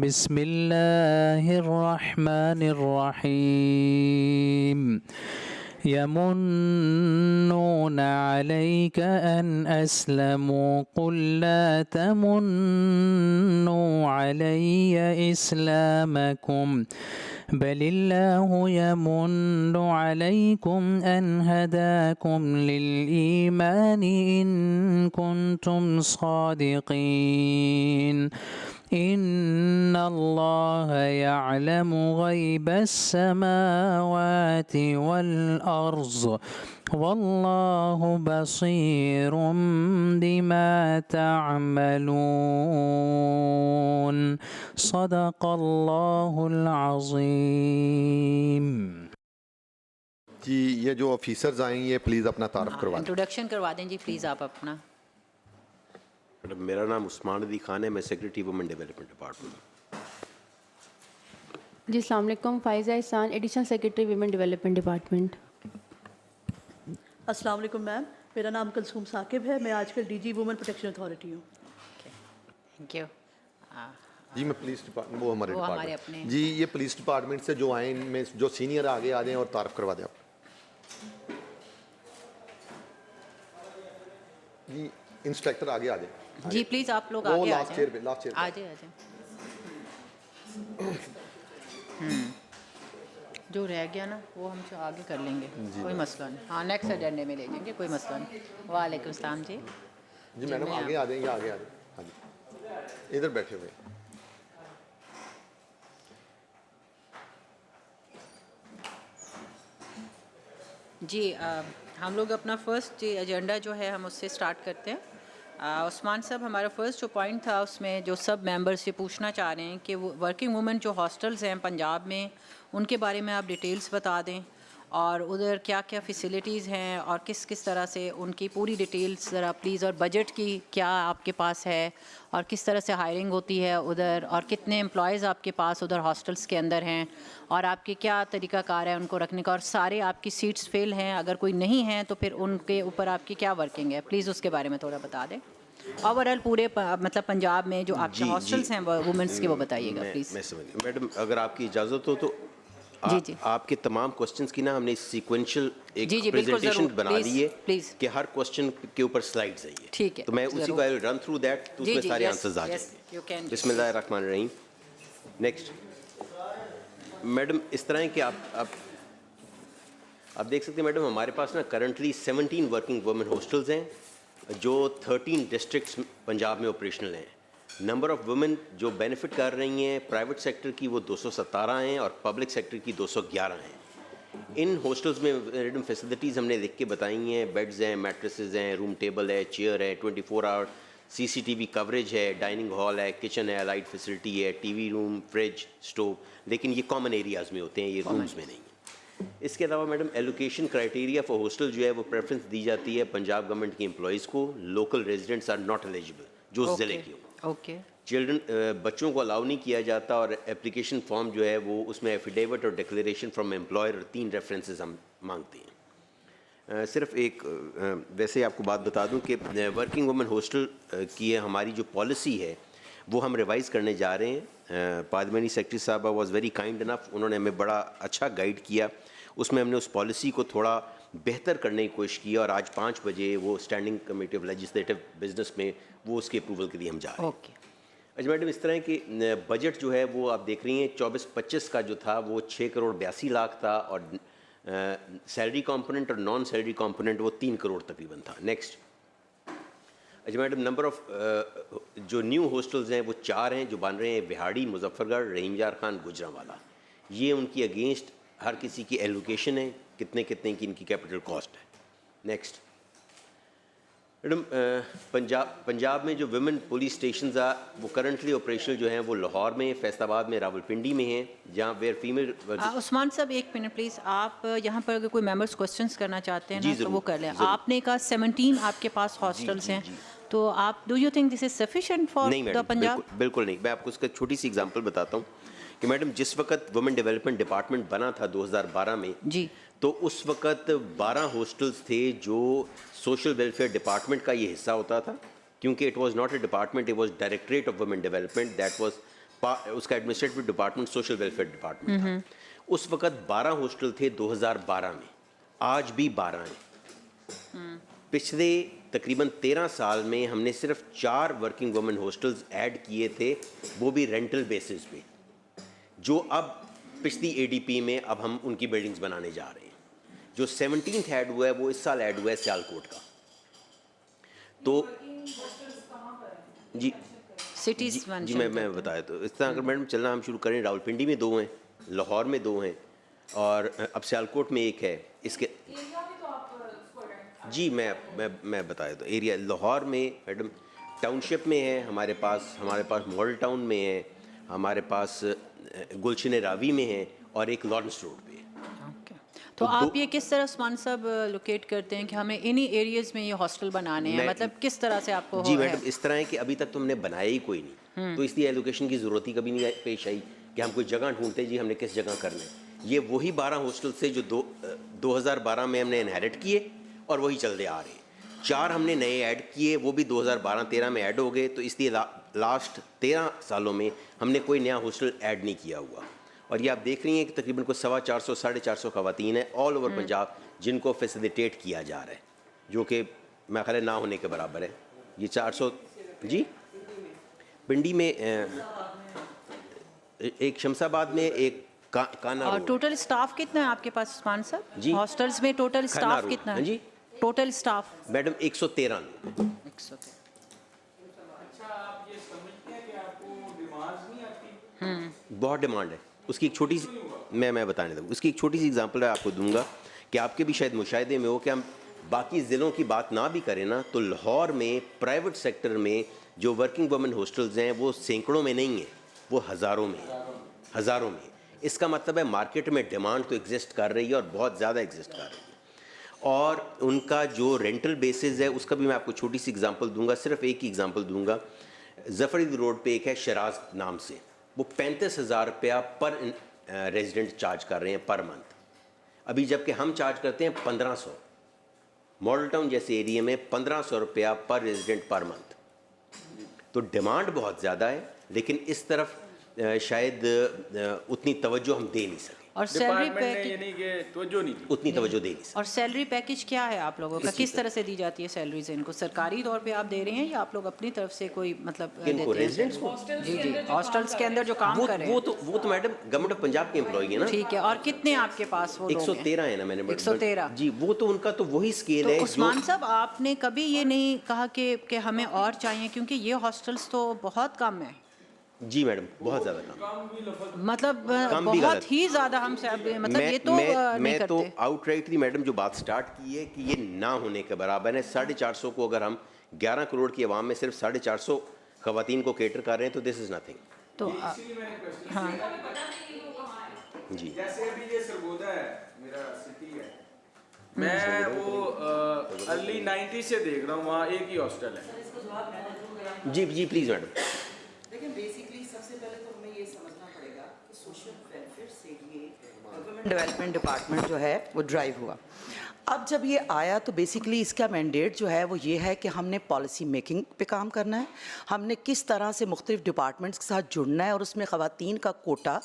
बिस्मिल्लाहिर्रहमानिर्रहीम यमुन्नून अलैक अन अस्लमू कुल ला तमुन्नू अलैय इस्लामकुम बलिल्लाहु यमुन्नु अलैकुम अन हदाकुम लिल ईमानि इन कुंतुम सादिकीन इन्नल्लाह यअलमु गैबस समावाति वल अर्ज़ वल्लाहु बसीरुम बिमा तअमलून सदक़ल्लाहुल अज़ीम। जी ये जो ऑफिसर्स आए ये प्लीज़ अपना तारुफ करवा दें। इंट्रोडक्शन करवा दें जी प्लीज़ आप अपना। मैडम मेरा नाम उस्मान अली खान है, मैं सेक्रेटरी वुमेन डेवलपमेंट डिपार्टमेंट। जी अस्सलाम वालेकुम, फ़ाइज़ा एहसान, additional secretary women development department. अस्सलाम वालेकुम मैम, मेरा नाम कुलसूम साकिब है, मैं आजकल डीजी वुमेन प्रोटेक्शन अथॉरिटी हूँ। Thank you. जी मैं पुलिस डिपार्टमेंट वो हमारे हमारे डिपार्टमेंट जी ये पुलिस डिपार्टमेंट से जो आए इनमें जो सीनियर आगे आ जाएं और तारुफ करवा दें आप। जी इंस्पेक्टर आगे आ जाए जी प्लीज़ आप लोग वो आगे आ लास्ट चेयर पे लास्ट चेयर आ जाए जो रह गया ना वो हम आगे कर लेंगे, कोई मसला नहीं। हाँ नेक्स्ट एजेंडे में ले जाएंगे, कोई मसला नहीं। वालेकुम सलाम जी। जी मैडम आगे आ जाएंगे, आगे आ जाए। हाँ जी इधर बैठे हुए। जी हम लोग अपना फर्स्ट एजेंडा जो है हम उससे स्टार्ट करते हैं। उस्मान साहब हमारा फर्स्ट जो पॉइंट था उसमें जो सब मेंबर्स से पूछना चाह रहे हैं कि वो वर्किंग वुमेन जो हॉस्टल्स हैं पंजाब में उनके बारे में आप डिटेल्स बता दें और उधर क्या क्या फैसिलिटीज़ हैं और किस किस तरह से उनकी पूरी डिटेल्स ज़रा प्लीज़, और बजट की क्या आपके पास है और किस तरह से हायरिंग होती है उधर और कितने एम्प्लॉयज़ आपके पास उधर हॉस्टल्स के अंदर हैं और आपके क्या तरीक़ाकार है उनको रखने का, और सारे आपकी सीट्स फिल हैं, अगर कोई नहीं है तो फिर उनके ऊपर आपकी क्या वर्किंग है, प्लीज़ उसके बारे में थोड़ा बता दें। ओवरऑल पूरे मतलब पंजाब में जो आपके हॉस्टल्स हैं वुमेंस के वो बताइएगा प्लीज़। मैं समझ गया मैडम, अगर आपकी इजाज़त हो तो जी आपके तमाम क्वेश्चंस की ना हमने सीक्वेंशियल एक जी, प्रेजेंटेशन बना ली है प्लीज़ कि हर क्वेश्चन के ऊपर स्लाइड्स है ये, ठीक है, तो मैं उसी को रन थ्रू दैट तो उसमें सारे आंसर्स आ जाएंगे। बिस्मिल्लाहिर्रहमानिर्रहीम। नेक्स्ट मैडम इस तरह है कि आप देख सकते हैं मैडम हमारे पास ना करंटली 17 वर्किंग वुमेन हॉस्टल्स हैं जो 13 डिस्ट्रिक्ट्स पंजाब में ऑपरेशनल हैं। नंबर ऑफ़ वुमेन जो बेनिफिट कर रही हैं प्राइवेट सेक्टर की वो 217 हैं और पब्लिक सेक्टर की 211 हैं। इन हॉस्टल्स में मैडम फैसिलिटीज़ हमने लिख के बताई हैं, बेड्स हैं, मैट्रेसेस हैं, रूम टेबल है, चेयर है, 24 आवर CCTV कवरेज है, डाइनिंग हॉल है, किचन है, लाइट फैसिलिटी है, TV रूम, फ्रिज, स्टोव, लेकिन ये कॉमन एरियाज़ में होते हैं, ये रूम्स में नहीं है। इसके अलावा madam allocation criteria for hostel जो है वो प्रेफरेंस दी जाती है पंजाब गवर्नमेंट के एम्प्लॉयज़ को। Local residents are not eligible जो ज़िले के हों। ओके। चिल्ड्रन बच्चों को अलाउ नहीं किया जाता और एप्लीकेशन फॉर्म जो है वो उसमें एफिडेविट और डिक्लेरेशन फ्रॉम एम्प्लॉयर 3 रेफरेंसेस हम मांगते हैं। सिर्फ एक वैसे आपको बात बता दूं कि वर्किंग वुमेन हॉस्टल की हमारी जो पॉलिसी है वो हम रिवाइज़ करने जा रहे हैं। पार्लियामेंट्री सेक्रेटरी साहबा वाज वेरी काइंड इनफ, उन्होंने हमें बड़ा अच्छा गाइड किया, उसमें हमने उस पॉलिसी को थोड़ा बेहतर करने की कोशिश की और आज 5 बजे वो standing committee of legislative business में वो उसके अप्रूवल के लिए हम जा रहे हैं। ओके। अच्छा मैडम इस तरह कि बजट जो है वो आप देख रही हैं 24-25 का जो था वो 6 करोड़ 82 लाख था और सैलरी कंपोनेंट और नॉन सैलरी कंपोनेंट वो 3 करोड़ तकरीबन था। नेक्स्ट। अच्छा मैडम नंबर ऑफ़ जो न्यू हॉस्टल्स हैं वो 4 हैं जो बन रहे हैं बिहाड़ी, मुजफ्फरगढ़, रहीमयार खान, गुजरांवाला। ये उनकी अगेंस्ट हर किसी की एलोकेशन है, कितने कितने की इनकी कैपिटल कॉस्ट है। नेक्स्ट मैडम पंजाब में जो वुमेन पुलिस स्टेशन वो करंटली ऑपरेशनल जो हैं वो लाहौर में, फैसलाबाद में, रावलपिंडी में हैं, जहाँ वेयर फीमेल। उस्मान साहब एक मिनट प्लीज़, आप यहाँ पर अगर कोई मेंबर्स क्वेश्चंस करना चाहते हैं ना तो वो कर लें। आपने कहा 17 आपके पास हॉस्टल्स हैं, तो आप do you think this is sufficient for the Punjab? बिल्कुल नहीं। मैं आपको उसका छोटी सी एग्जांपल बताता हूँ कि मैडम जिस वक्त वुमेन डेवलपमेंट डिपार्टमेंट बना था 2012 में जी, तो उस वक्त 12 हॉस्टल्स थे जो सोशल वेलफेयर डिपार्टमेंट का ये हिस्सा होता था क्योंकि it was not a department, it was directorate of women development, that was उसका administrative department social welfare department था। उस वक्त 12 हॉस्टल थे 2012 में, आज भी 12 हैं। पिछले तकरीबन 13 साल में हमने सिर्फ 4 वर्किंग वुमेन हॉस्टल्स ऐड किए थे, वो भी रेंटल बेसिस पे, जो अब पिछली एडीपी में अब हम उनकी बिल्डिंग्स बनाने जा रहे हैं। जो 17th ऐड हुआ है वो इस साल ऐड हुआ है सियालकोट का। तो जी सिटीज जी मैं बताया तो इस तरह अगर मैडम चलना हम शुरू करें, रावलपिंडी में 2 हैं, लाहौर में 2 हैं और अब सियालकोट में 1 है। इसके जी मैं बताया तो एरिया लाहौर में मैडम टाउनशिप में है हमारे पास मॉडल टाउन में है, हमारे पास गुलशन रावी में है और एक लॉरेंस रोड पे है। तो आप ये किस तरह उस्मान साहब लोकेट करते हैं कि हमें इन्हीं एरियाज में ये हॉस्टल बनाने हैं, मतलब किस तरह से आपको जी मैडम इस तरह है कि अभी तक तो हमने बनाया ही कोई नहीं, तो इसलिए एलोकेशन की ज़रूरत ही कभी नहीं पेश आई कि हम कोई जगह ढूंढते जी हमने किस जगह करना है। ये वही 12 हॉस्टल से जो 2012 में हमने इनहेरिट किए और वही चलते आ रहे हैं। 4 हमने नए ऐड किए, वो भी 2012-13 में ऐड हो गए, तो इसलिए लास्ट 13 सालों में हमने कोई नया हॉस्टल ऐड नहीं किया हुआ। और ये आप देख रही हैं कि तकरीबन को 450-450 खवातीन है ऑल ओवर पंजाब जिनको फैसिलिटेट किया जा रहा है, जो कि मैं ख्याल ना होने के बराबर है। ये 400 जी पिंडी में एक शमशाबाद में एक काना और टोटल स्टाफ कितना है आपके पास उस्मान साहब जी हॉस्टल्स में? टोटल स्टाफ कितना है जी टोटल स्टाफ? मैडम 113 लोग। बहुत डिमांड है उसकी। एक छोटी सी मैं बताने दूँ उसकी एक छोटी सी एग्जांपल है आपको दूंगा कि आपके भी शायद मुशाहिदे में हो कि हम बाकी ज़िलों की बात ना भी करें ना, तो लाहौर में प्राइवेट सेक्टर में जो वर्किंग वुमेन हॉस्टल्स हैं वो सैकड़ों में नहीं है, वो हज़ारों में। इसका मतलब है मार्केट में डिमांड तो एग्जिस्ट कर रही है और बहुत ज़्यादा एग्जिस्ट कर रही है। और उनका जो रेंटल बेसिस है उसका भी मैं आपको छोटी सी एग्जांपल दूंगा, सिर्फ एक ही एग्जांपल दूंगा। जफरीद रोड पे एक है शराज नाम से, वो 35,000 रुपया पर रेजिडेंट चार्ज कर रहे हैं पर मंथ, अभी जबकि हम चार्ज करते हैं 1500। मॉडल टाउन जैसे एरिया में 1500 रुपया पर रेजिडेंट पर मंथ। तो डिमांड बहुत ज़्यादा है, लेकिन इस तरफ शायद उतनी तवज्जो हम दे नहीं सके और सैलरी पैकेज यानी कि तवज्जो नहीं दी, उतनी तवज्जो दे नहीं सके। और सैलरी पैकेज क्या है आप लोगों का, किस तरह से दी जाती है सैलरीज इनको? सरकारी तौर पे आप दे रहे हैं या आप लोग अपनी तरफ से कोई मतलब इनको देते हैं? रेजिडेंट्स को जी हॉस्टल्स के अंदर जो काम कर रहे हैं वो तो मैडम गवर्नमेंट ऑफ पंजाब के एम्प्लॉई है ना। ठीक है, और कितने आपके पास वो लोग हैं? 113 है ना मैंने 113 जी, वो तो उनका तो वही स्केल है। तो उस्मान साहब आपने कभी ये नहीं कहा कि हमें और चाहिए, क्योंकि ये हॉस्टल्स तो बहुत कम है। जी मैडम बहुत ज़्यादा कम, मतलब कम भी बहुत ही ज़्यादा हम मतलब ये तो नहीं मैं तो करते। आउटराइटली मैडम जो बात स्टार्ट की है कि ये ना होने के बराबर है। 450 को अगर हम 11 करोड़ की आवाम में सिर्फ 450 खवातीन को केटर कर रहे हैं तो दिस इज़ नथिंग। तो हाँ जी जैसे अभी ये सरगोदा है मेरा सिटी है, मैं वो अर्ली 90 से देख रहा हूँ, वहाँ एक ही हॉस्टल है। जी प्लीज़ मैडम। लेकिन बेसिकली सबसे पहले तो हमें ये समझना पड़ेगा कि सोशल वेलफेयर से ये गवर्नमेंट डेवलपमेंट डिपार्टमेंट जो है वो ड्राइव हुआ। अब जब ये आया तो बेसिकली इसका मैंडेट जो है वो ये है कि हमने पॉलिसी मेकिंग पे काम करना है, हमने किस तरह से मुख्तलिफ डिपार्टमेंट्स के साथ जुड़ना है और उसमें ख़वातीन का कोटा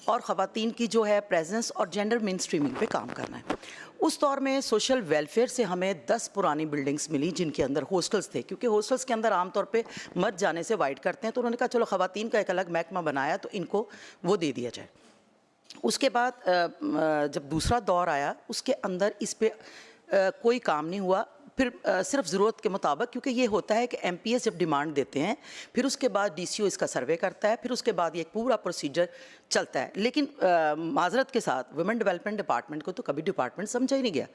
और ख़वातीन की जो है प्रेजेंस और जेंडर मेन स्ट्रीमिंग पे काम करना है। उस दौर में सोशल वेलफेयर से हमें 10 पुरानी बिल्डिंग्स मिली जिनके अंदर हॉस्टल्स थे, क्योंकि हॉस्टल्स के अंदर आमतौर पे मर जाने से वाइड करते हैं, तो उन्होंने कहा चलो ख़वातीन का एक अलग महकमा बनाया तो इनको वो दे दिया जाए। उसके बाद जब दूसरा दौर आया उसके अंदर इस पे कोई काम नहीं हुआ, फिर सिर्फ ज़रूरत के मुताबिक, क्योंकि ये होता है कि एमपीएस जब डिमांड देते हैं फिर उसके बाद डीसीओ इसका सर्वे करता है, फिर उसके बाद ये पूरा प्रोसीजर चलता है। लेकिन माजरत के साथ वुमेन डेवलपमेंट डिपार्टमेंट को तो कभी डिपार्टमेंट समझा ही नहीं गया।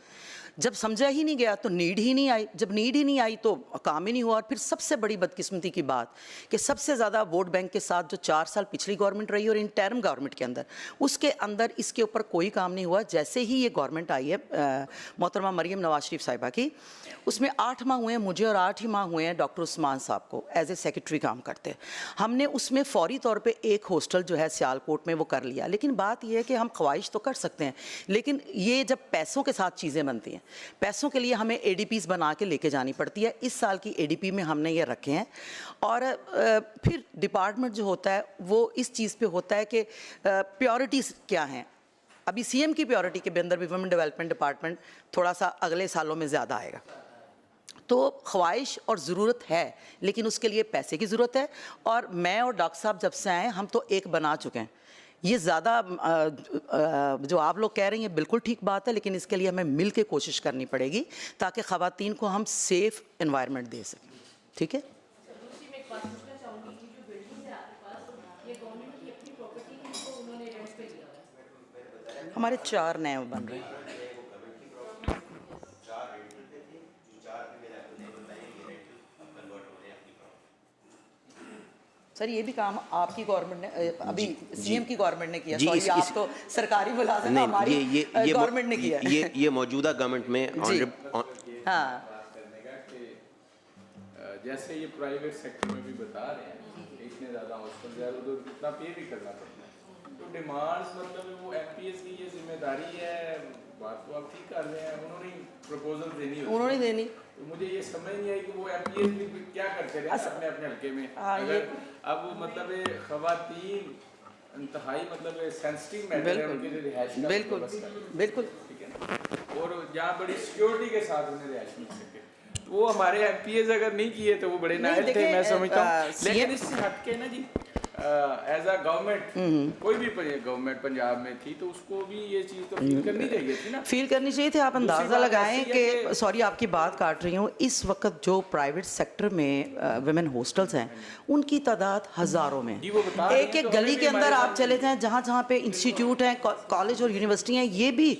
जब समझा ही नहीं गया तो नीड ही नहीं आई, जब नीड ही नहीं आई तो काम ही नहीं हुआ। और फिर सबसे बड़ी बदकिस्मती की बात कि सबसे ज़्यादा वोट बैंक के साथ जो 4 साल पिछली गवर्नमेंट रही और इंटरिम गवर्नमेंट के अंदर, उसके अंदर इसके ऊपर कोई काम नहीं हुआ। जैसे ही ये गवर्नमेंट आई है मोहतरमा मरीम नवाज शरीफ साहिबा की, उसमें 8 माह हुए हैं मुझे और 8 ही माह हुए हैं डॉक्टर उस्मान साहब को एज ए सेक्रेटरी काम करते हैं। हमने उसमें फौरी तौर पे एक हॉस्टल जो है सियालकोट में वो कर लिया, लेकिन बात ये है कि हम ख्वाहिश तो कर सकते हैं, लेकिन ये जब पैसों के साथ चीज़ें बनती हैं, पैसों के लिए हमें ADPs बना के लेके जानी पड़ती है। इस साल की ADP में हमने ये रखे हैं। और फिर डिपार्टमेंट जो होता है वो इस चीज़ पे होता है कि प्योरिटीज़ क्या हैं। अभी CM की प्योरिटी के अंदर भी वुमेन डेवलपमेंट डिपार्टमेंट थोड़ा सा अगले सालों में ज़्यादा आएगा। तो ख्वाहिश और ज़रूरत है, लेकिन उसके लिए पैसे की ज़रूरत है। और मैं और डॉक्टर साहब जब से आए हम तो एक बना चुके हैं। ये ज़्यादा जो आप लोग कह रही हैं बिल्कुल ठीक बात है, लेकिन इसके लिए हमें मिल के कोशिश करनी पड़ेगी ताकि ख़वातीन को हम सेफ़ एनवायरनमेंट दे सकें। ठीक है। हमारे 4 नए बन रहे हैं। सर ये भी काम आपकी गवर्नमेंट ने अभी CM की गवर्नमेंट ने किया। सॉरी आप तो सरकारी मुलाजिम, हमारी गवर्नमेंट ने किया। ये मौजूदा गवर्नमेंट में हाँ जैसे ये प्राइवेट सेक्टर में भी बता रहे हैं इतने ज़्यादा हॉस्पिटल है, उधर कितना पे भी करना पड़ता है। तो डिमांड्स मतलब वो MPS की ये जिम्मेदारी है, बात को आप ठीक कर रहे हैं, उन्होंने प्रपोजल देनी होती है। उन्होंने देनी। तो मुझे ये समझ नहीं आई कि वो MPS भी क्या करते रहे अपने अपने हल्के में। अगर अब मतलब ये खवातीन इंतहाई मतलब सेंसिटिव मैटर है उनके लिए रिहाइश का। बिल्कुल बिल्कुल ठीक है ना, और जहाँ बड़ी सिक्योरिटी के साथ उन्हें रिहाइश मिल सके, वो हमारे MPS अगर नहीं किए तो वो बड़े नाइल थे, मैं समझता हूँ। लेकिन इससे हटके ना जी एज अ गवर्नमेंट कोई भी गवर्नमेंट पंजाब में थी तो उसको भी ये चीज़ तो फील करनी चाहिए थी ना। फील करनी चाहिए थी। आप अंदाज़ा लगाएं कि सॉरी आपकी बात काट रही हूँ, इस वक्त जो प्राइवेट सेक्टर में वुमेन हॉस्टल्स हैं उनकी तादाद हज़ारों में। एक एक गली के अंदर आप चले जाएं, जहाँ जहाँ पे इंस्टीट्यूट हैं, कॉलेज और यूनिवर्सिटी हैं, ये भी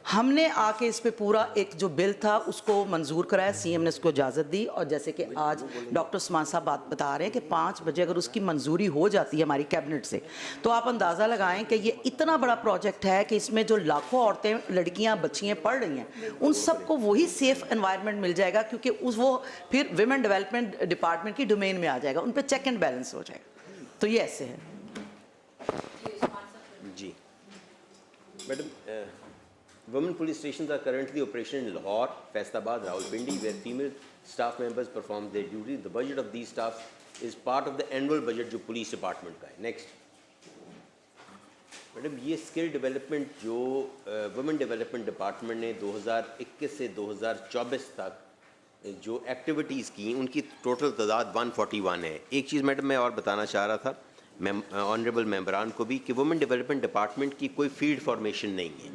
हमने आके इस पे पूरा एक जो बिल था उसको मंजूर कराया, CM ने उसको इजाज़त दी। और जैसे कि आज डॉक्टर उस्मान साहब बात बता रहे हैं कि 5 बजे अगर उसकी मंजूरी हो जाती है हमारी कैबिनेट से, तो आप अंदाज़ा लगाएं कि ये इतना बड़ा प्रोजेक्ट है कि इसमें जो लाखों औरतें, लड़कियां, बच्चियां पढ़ रही हैं उन सबको वही सेफ़ एनवायरनमेंट मिल जाएगा, क्योंकि वो फिर वुमेन डेवलपमेंट डिपार्टमेंट की डोमेन में आ जाएगा, उन पर चेक एंड बैलेंस हो जाएगा। तो ये ऐसे है जी madam. Women police stations are currently operational in Lahore, Faisalabad, Rawalpindi, where female staff members perform their duties. The budget of these staff is part of the annual budget जो police department का है। Next, madam ये skill development जो women development department ने 2021 से 2024 तक जो activities की उनकी टोटल तादाद 141 है। एक चीज़ मैडम मैं और बताना चाह रहा था ऑनरेबल मेंबरान को भी कि वुमेन डेवलपमेंट डिपार्टमेंट की कोई फील्ड फॉर्मेशन नहीं है,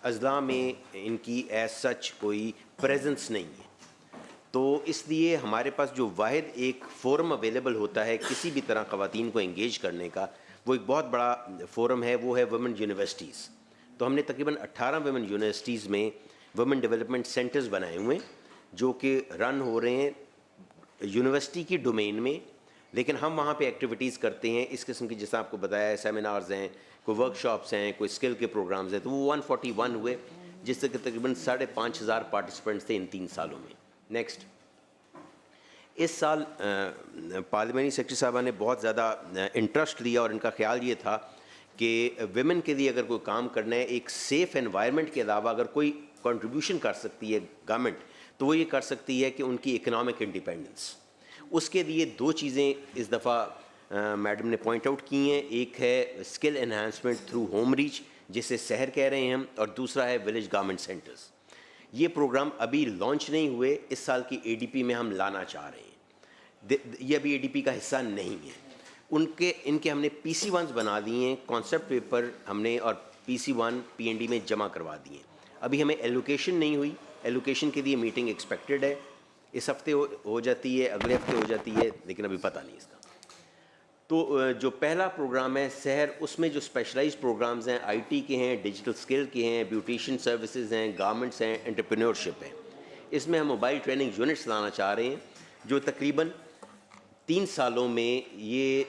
अजला में इनकी एज सच कोई प्रेजेंस नहीं है। तो इसलिए हमारे पास जो वाहिद एक फोरम अवेलेबल होता है किसी भी तरह ख़वातीन को एंगेज करने का, वो एक बहुत बड़ा फोरम है, वो है वुमेन यूनिवर्सिटीज़। तो हमने तकरीबन 18 वुमेन यूनिवर्सिटीज़ में वुमेन डेवलपमेंट सेंटर्स बनाए हुए हैं जो कि रन हो रहे हैं यूनिवर्सिटी की डोमेन में, लेकिन हम वहाँ पे एक्टिविटीज़ करते हैं इस किस्म की, जैसा आपको बताया है, सेमिनार्स हैं, कोई वर्कशॉप्स हैं, कोई स्किल के प्रोग्राम्स हैं। तो वो 141 हुए, जिससे कि तकरीबन 5,500 पार्टिसिपेंट्स थे इन 3 सालों में। नेक्स्ट, इस साल पार्लियामेंट्री सेक्रेटरी साहबा ने बहुत ज़्यादा इंटरेस्ट लिया और इनका ख्याल ये था कि विमेन के लिए अगर कोई काम करना है, एक सेफ़ एनवायरनमेंट के अलावा अगर कोई कंट्रीब्यूशन कर सकती है गवर्नमेंट, तो वो ये कर सकती है कि उनकी इकनॉमिक इंडिपेंडेंस। उसके लिए 2 चीज़ें इस दफ़ा मैडम ने पॉइंट आउट की हैं। एक है skill enhancement through whom reach, जिसे शहर कह रहे हैं हम, और दूसरा है विलेज गारमेंट सेंटर्स। ये प्रोग्राम अभी लॉन्च नहीं हुए, इस साल की ADP में हम लाना चाह रहे हैं। ये अभी ADP का हिस्सा नहीं है। इनके हमने PC1s बना दिए हैं, कॉन्सेप्ट पेपर हमने और PC1 PND में जमा करवा दिए। अभी हमें एलोकेशन नहीं हुई, एलोकेशन के लिए मीटिंग एक्सपेक्टेड है, इस हफ्ते हो जाती है, अगले हफ्ते हो जाती है, लेकिन अभी पता नहीं इसका। तो जो पहला प्रोग्राम है शहर, उसमें जो स्पेशलाइज्ड प्रोग्राम्स हैं IT के हैं, डिजिटल स्किल के हैं, ब्यूटिशियन सर्विसेज हैं, गारमेंट्स हैं, एंटरप्रेन्योरशिप है। इसमें हम मोबाइल ट्रेनिंग यूनिट्स लाना चाह रहे हैं जो तकरीबन 3 सालों में ये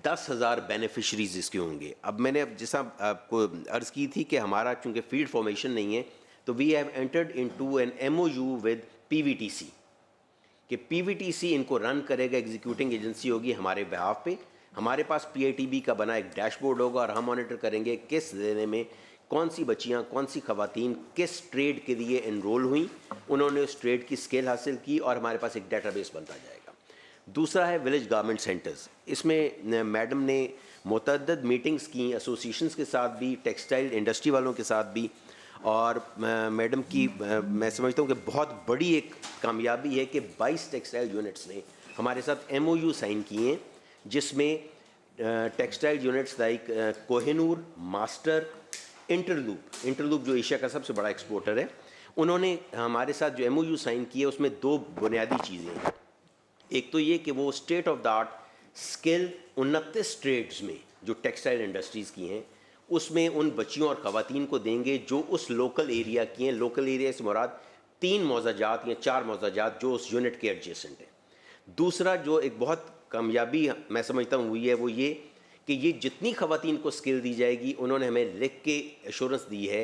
10,000 बेनिफिशरीज इसके होंगे। अब मैंने जैसा आपको अर्ज़ की थी कि हमारा चूँकि फील्ड फॉर्मेशन नहीं है, तो we have entered into an MOU with PVTC, कि PVTC इनको रन करेगा, एग्जीक्यूटिंग एजेंसी होगी हमारे बिहाफ पे। हमारे पास PITB का बना एक डैशबोर्ड होगा और हम मॉनिटर करेंगे किस ज़िले में कौन सी बच्चियाँ, कौन सी ख़वातीन किस ट्रेड के लिए इनरोल हुई, उन्होंने उस ट्रेड की स्केल हासिल की, और हमारे पास एक डेटाबेस बनता जाएगा। दूसरा है विलेज गारमेंट सेंटर्स। इसमें मैडम ने मुतअद्दिद मीटिंग्स की एसोसिएशंस के साथ भी, टेक्सटाइल इंडस्ट्री वालों के साथ भी, और मैडम की मैं समझता हूँ कि बहुत बड़ी एक कामयाबी है कि 22 टेक्सटाइल यूनिट्स ने हमारे साथ MOU साइन किए हैं, जिसमें textile units like Kohinoor, master, Interloop जो एशिया का सबसे बड़ा एक्सपोर्टर है, उन्होंने हमारे साथ जो MOU साइन किए उसमें 2 बुनियादी चीज़ें हैं। एक तो ये कि वो state of the art skill 29 trades में जो टेक्सटाइल इंडस्ट्रीज़ की हैं उसमें उन बच्चियों और ख़वातीन को देंगे जो उस लोकल एरिया की हैं। लोकल एरिया से मुराद 3 मौज़ाजात या 4 मौज़ाजात जो उस यूनिट के एडजेसेंट हैं। दूसरा जो एक बहुत कामयाबी मैं समझता हूँ हुई है वो ये कि ये जितनी ख़वातीन को स्किल दी जाएगी, उन्होंने हमें लिख के एश्योरेंस दी है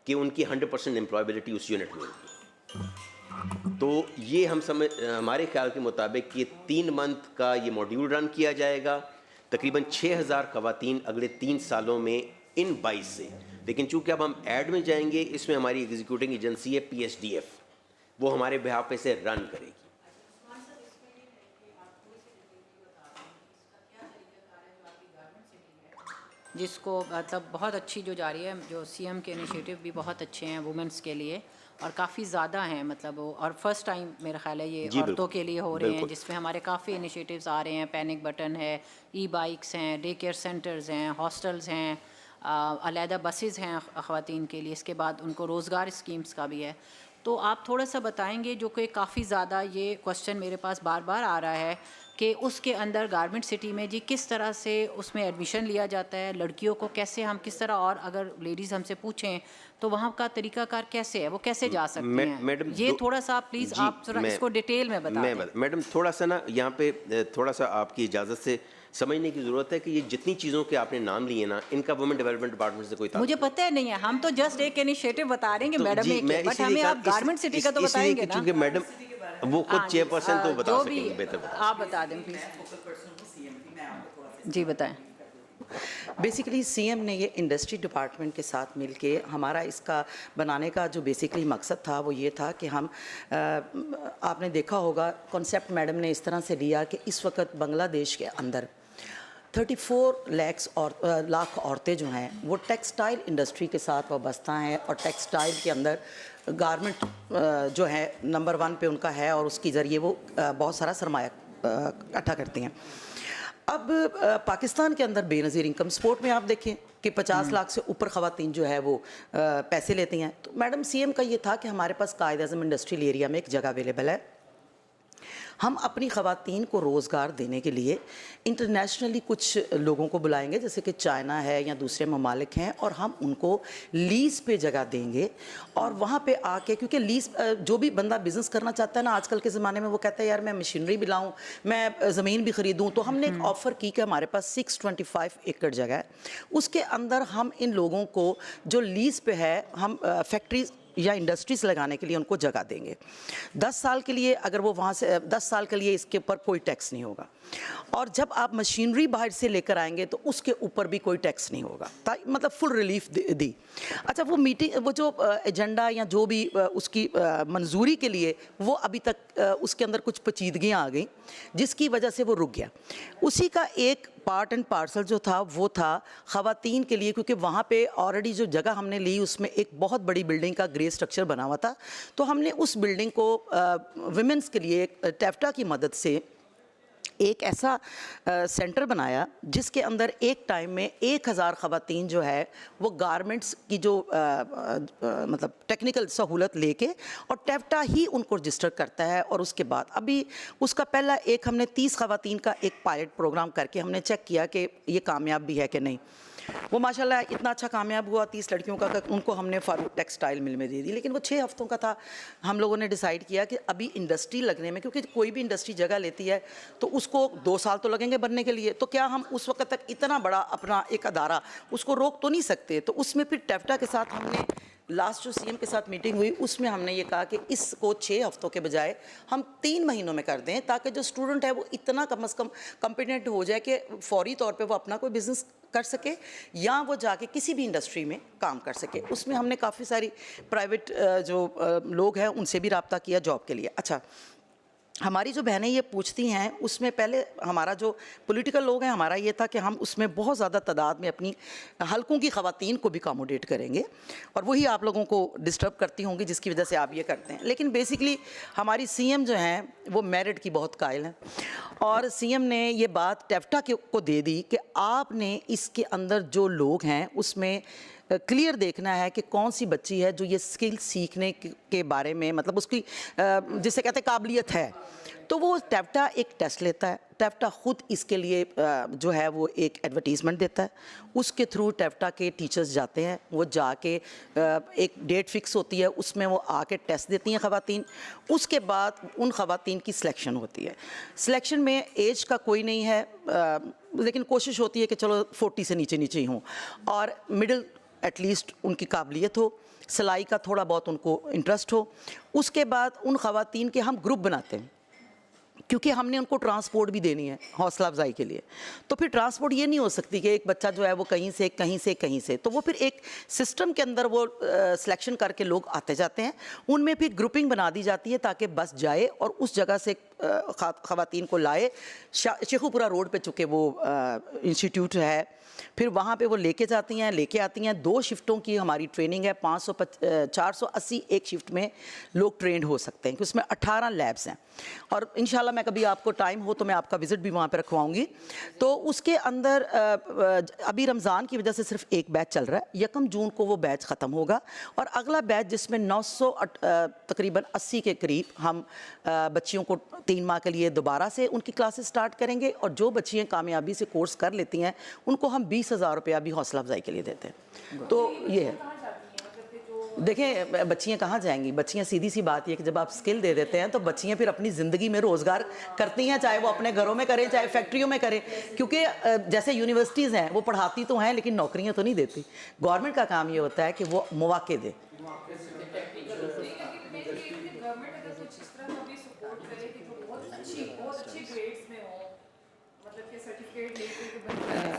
कि उनकी 100% एम्प्लॉयबिलिटी उस यूनिट में होगी। तो ये हमारे ख्याल के मुताबिक ये 3 मंथ का ये मॉड्यूल रन किया जाएगा। तकरीबन 6000 ख़वातीन अगले 3 सालों में इन 22 से। लेकिन चूँकि अब हम ऐड में जाएंगे, इसमें हमारी एग्जीक्यूटिंग एजेंसी है PSDF, वो हमारे बिहाफ पे से रन करेगी। जिसको मतलब बहुत अच्छी जो जा रही है, जो CM के इनिशिएटिव भी बहुत अच्छे हैं वुमेंस के लिए और काफ़ी ज़्यादा हैं, मतलब वो, और फर्स्ट टाइम मेरा ख्याल है ये औरतों के लिए हो रहे हैं, जिसमें हमारे काफ़ी इनिशिएटिव्स आ रहे हैं। पैनिक बटन है, E-बाइक्स हैं, डे केयर सेंटर्स हैं, हॉस्टल्स हैं, अलहदा बसेस हैं ख़वातीन के लिए। इसके बाद उनको रोज़गार स्कीम्स का भी है। तो आप थोड़ा सा बताएंगे, जो कि काफ़ी ज़्यादा ये क्वेश्चन मेरे पास बार बार आ रहा है कि उसके अंदर गारमेंट सिटी में जी किस तरह से उसमें एडमिशन लिया जाता है, लड़कियों को कैसे हम किस तरह, और अगर लेडीज़ हमसे पूछें तो वहाँ का तरीकाकार कैसे है, वो कैसे जा सकते हैं? मैडम ये थोड़ा सा प्लीज़ आप थोड़ा इसको डिटेल में बताएं। मैडम थोड़ा सा ना यहाँ पे थोड़ा सा आपकी इजाज़त से समझने की ज़रूरत है कि ये जितनी चीज़ों के आपने नाम लिए ना, इनका वुमेन डेवलपमेंट डिपार्टमेंट से कोई ताल्लुक मुझे पता है नहीं है, हम तो जस्ट एक इनिशिएटिव बता रहे हैं कि मैडम एक, बट हमें आप गारमेंट सिटी का तो बताएंगे ना। क्योंकि मैडम वो खुद चेयरपर्सन तो बता सकेंगे बेहतर। आप बता दें प्लीज़। जी बताएं। बेसिकली CM ने ये इंडस्ट्री डिपार्टमेंट के साथ मिलके हमारा इसका बनाने का जो बेसिकली मकसद था वो ये था कि हम आपने देखा होगा कॉन्सेप्ट मैडम ने इस तरह से लिया कि इस वक्त बांग्लादेश के अंदर 34 लाख औरतें जो हैं वो टेक्सटाइल इंडस्ट्री के साथ वाबस्ता हैं, और टेक्सटाइल के अंदर गारमेंट जो है नंबर 1 पे उनका है, और उसके ज़रिए वो बहुत सारा सरमाया इकट्ठा करती हैं। अब पाकिस्तान के अंदर बेनज़ीर इनकम स्पोर्ट में आप देखें कि 50 लाख से ऊपर ख़वातीन जो है वो पैसे लेती हैं। तो मैडम CM का ये था कि हमारे पास कायद-ए-आज़म इंडस्ट्रियल एरिया में एक जगह अवेलेबल है, हम अपनी ख़वातीन को रोज़गार देने के लिए इंटरनेशनली कुछ लोगों को बुलाएंगे, जैसे कि चाइना है या दूसरे ममालिक हैं, और हम उनको लीज़ पे जगह देंगे। और वहाँ पे आके, क्योंकि लीज़ जो भी बंदा बिज़नेस करना चाहता है ना आजकल के ज़माने में, वो कहता है यार मैं मशीनरी भी लाऊं, मैं ज़मीन भी ख़रीदूं। तो हमने एक ऑफ़र की कि हमारे पास 625 एकड़ जगह है, उसके अंदर हम इन लोगों को जो लीज़ पे है, हम फैक्ट्रीज या इंडस्ट्रीज़ लगाने के लिए उनको जगह देंगे 10 साल के लिए। अगर वो वहाँ से 10 साल के लिए इसके ऊपर कोई टैक्स नहीं होगा, और जब आप मशीनरी बाहर से लेकर आएंगे तो उसके ऊपर भी कोई टैक्स नहीं होगा, मतलब फुल रिलीफ दी। अच्छा, वो मीटिंग, वो जो एजेंडा या जो भी उसकी मंजूरी के लिए, वो अभी तक उसके अंदर कुछ पेचीदगियाँ आ गई जिसकी वजह से वो रुक गया। उसी का एक पार्ट एंड पार्सल जो था वो था ख़वातीन के लिए, क्योंकि वहाँ पे ऑलरेडी जो जगह हमने ली उसमें एक बहुत बड़ी बिल्डिंग का ग्रे स्ट्रक्चर बना हुआ था। तो हमने उस बिल्डिंग को विमेंस के लिए टेफ्टा की मदद से एक ऐसा सेंटर बनाया जिसके अंदर एक टाइम में 1000 ख़वातीन जो है वो गारमेंट्स की जो मतलब टेक्निकल सहूलत लेके, और टेफ्टा ही उनको रजिस्टर करता है। और उसके बाद अभी उसका पहला एक हमने 30 ख़वातीन का एक पायलट प्रोग्राम करके हमने चेक किया कि ये कामयाब भी है कि नहीं। वो माशाल्लाह इतना अच्छा कामयाब हुआ, 30 लड़कियों का, उनको हमने फारूक टेक्सटाइल मिल में दे दी। लेकिन वो 6 हफ्तों का था। हम लोगों ने डिसाइड किया कि अभी इंडस्ट्री लगने में, क्योंकि कोई भी इंडस्ट्री जगह लेती है तो उसको 2 साल तो लगेंगे बनने के लिए, तो क्या हम उस वक्त तक इतना बड़ा अपना एक अदारा उसको रोक तो नहीं सकते। तो उसमें फिर टेफ्टा के साथ हमने लास्ट जो सीएम के साथ मीटिंग हुई उसमें हमने ये कहा कि इसको 6 हफ्तों के बजाय हम 3 महीनों में कर दें, ताकि जो स्टूडेंट है वो इतना कम से कम कॉम्पिटेंट हो जाए कि फौरी तौर पे वो अपना कोई बिज़नेस कर सके या वो जाके किसी भी इंडस्ट्री में काम कर सके। उसमें हमने काफ़ी सारी प्राइवेट जो लोग हैं उनसे भी रब्ता किया जॉब के लिए। अच्छा, हमारी जो बहनें ये पूछती हैं उसमें पहले हमारा जो पॉलिटिकल लोग हैं, हमारा ये था कि हम उसमें बहुत ज़्यादा तादाद में अपनी हलकों की ख़वातीन को भी अकोमोडेट करेंगे, और वही आप लोगों को डिस्टर्ब करती होंगी जिसकी वजह से आप ये करते हैं। लेकिन बेसिकली हमारी सीएम जो हैं वो मेरिट की बहुत कायल हैं, और सीएम ने ये बात टेफ्टा को दे दी कि आपने इसके अंदर जो लोग हैं उसमें क्लियर देखना है कि कौन सी बच्ची है जो ये स्किल सीखने के बारे में, मतलब उसकी जिसे कहते हैं काबिलियत है। तो वो टेफ्टा एक टेस्ट लेता है, टेफ्टा ख़ुद इसके लिए जो है वो एक एडवर्टीज़मेंट देता है, उसके थ्रू टेफ्टा के टीचर्स जाते हैं, वो जाके एक डेट फिक्स होती है, उसमें वो आके टेस्ट देती हैं ख़वातीन। उसके बाद उन ख़वातीन की सिलेक्शन होती है। सिलेक्शन में एज का कोई नहीं है, लेकिन कोशिश होती है कि चलो 40 से नीचे नीचे ही हों, और मिडिल एटलीस्ट उनकी काबिलियत हो, सिलाई का थोड़ा बहुत उनको इंटरेस्ट हो। उसके बाद उन ख़वातीन के हम ग्रुप बनाते हैं, क्योंकि हमने उनको ट्रांसपोर्ट भी देनी है हौसला अफजाई के लिए। तो फिर ट्रांसपोर्ट ये नहीं हो सकती कि एक बच्चा जो है वो कहीं से, तो वो फिर एक सिस्टम के अंदर वो सिलेक्शन करके लोग आते जाते हैं, उनमें फिर ग्रुपिंग बना दी जाती है ताकि बस जाए और उस जगह से ख़वातीन को लाए। शेखुपुरा रोड पे चुके वो इंस्टीट्यूट है, फिर वहाँ पे वो लेके आती हैं। 2 शिफ्टों की हमारी ट्रेनिंग है, 480 एक शिफ्ट में लोग ट्रेंड हो सकते हैं, कि उसमें 18 लैब्स हैं, और इंशाल्लाह मैं कभी आपको टाइम हो तो मैं आपका विज़िट भी वहाँ पे रखवाऊँगी। तो उसके अंदर अभी रमज़ान की वजह से सिर्फ एक बैच चल रहा है, 1 जून को वो बैच ख़त्म होगा, और अगला बैच जिसमें 900 तकरीबन 80 के करीब हम बच्चियों को 3 माह के लिए दोबारा से उनकी क्लासेस स्टार्ट करेंगे, और जो बच्चियाँ कामयाबी से कोर्स कर लेती हैं उनको हम 20,000 रुपया भी हौसला अफजाई के लिए देते हैं। तो ये है। देखें, बच्चियाँ कहाँ जाएंगी? बच्चियाँ, सीधी सी बात ये कि जब आप स्किल दे देते हैं तो बच्चियाँ फिर अपनी ज़िंदगी में रोज़गार करती हैं, चाहे वो अपने घरों में करें चाहे फैक्ट्रियों में करें, क्योंकि जैसे यूनिवर्सिटीज़ हैं वो पढ़ाती तो हैं लेकिन नौकरियाँ तो नहीं देती। गवर्नमेंट का काम ये होता है कि वो मौके दे।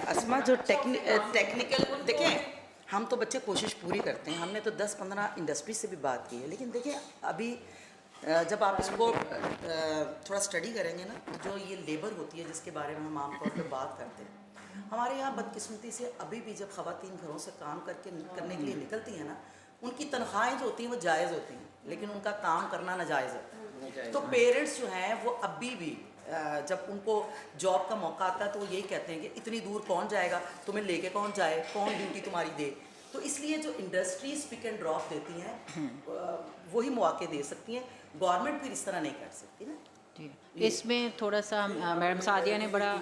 असमा जो टेक्निकल, देखें हम तो बच्चे कोशिश पूरी करते हैं, हमने तो 10-15 इंडस्ट्री से भी बात की है, लेकिन देखें अभी जब आप इसको थोड़ा स्टडी करेंगे ना, तो जो ये लेबर होती है जिसके बारे में हम आमतौर पर बात करते हैं, हमारे यहाँ बदकिस्मती से अभी भी जब ख़वातीन घरों से काम करने के लिए निकलती हैं ना, उनकी तनख्वाहें जो होती हैं वो जायज़ होती हैं, लेकिन उनका काम करना नाजायज़ होता है। तो पेरेंट्स जो हैं वो अभी भी जब उनको जॉब का मौका आता है तो वो यही कहते हैं कि इतनी दूर कौन जाएगा, तुम्हें लेके कौन जाए, कौन ड्यूटी तुम्हारी दे। तो इसलिए जो इंडस्ट्रीज पिक एंड ड्रॉप देती हैं वही मौके दे सकती हैं, गवर्नमेंट फिर इस तरह नहीं कर सकती ना। इसमें थोड़ा सा मैडम सादिया ने बड़ा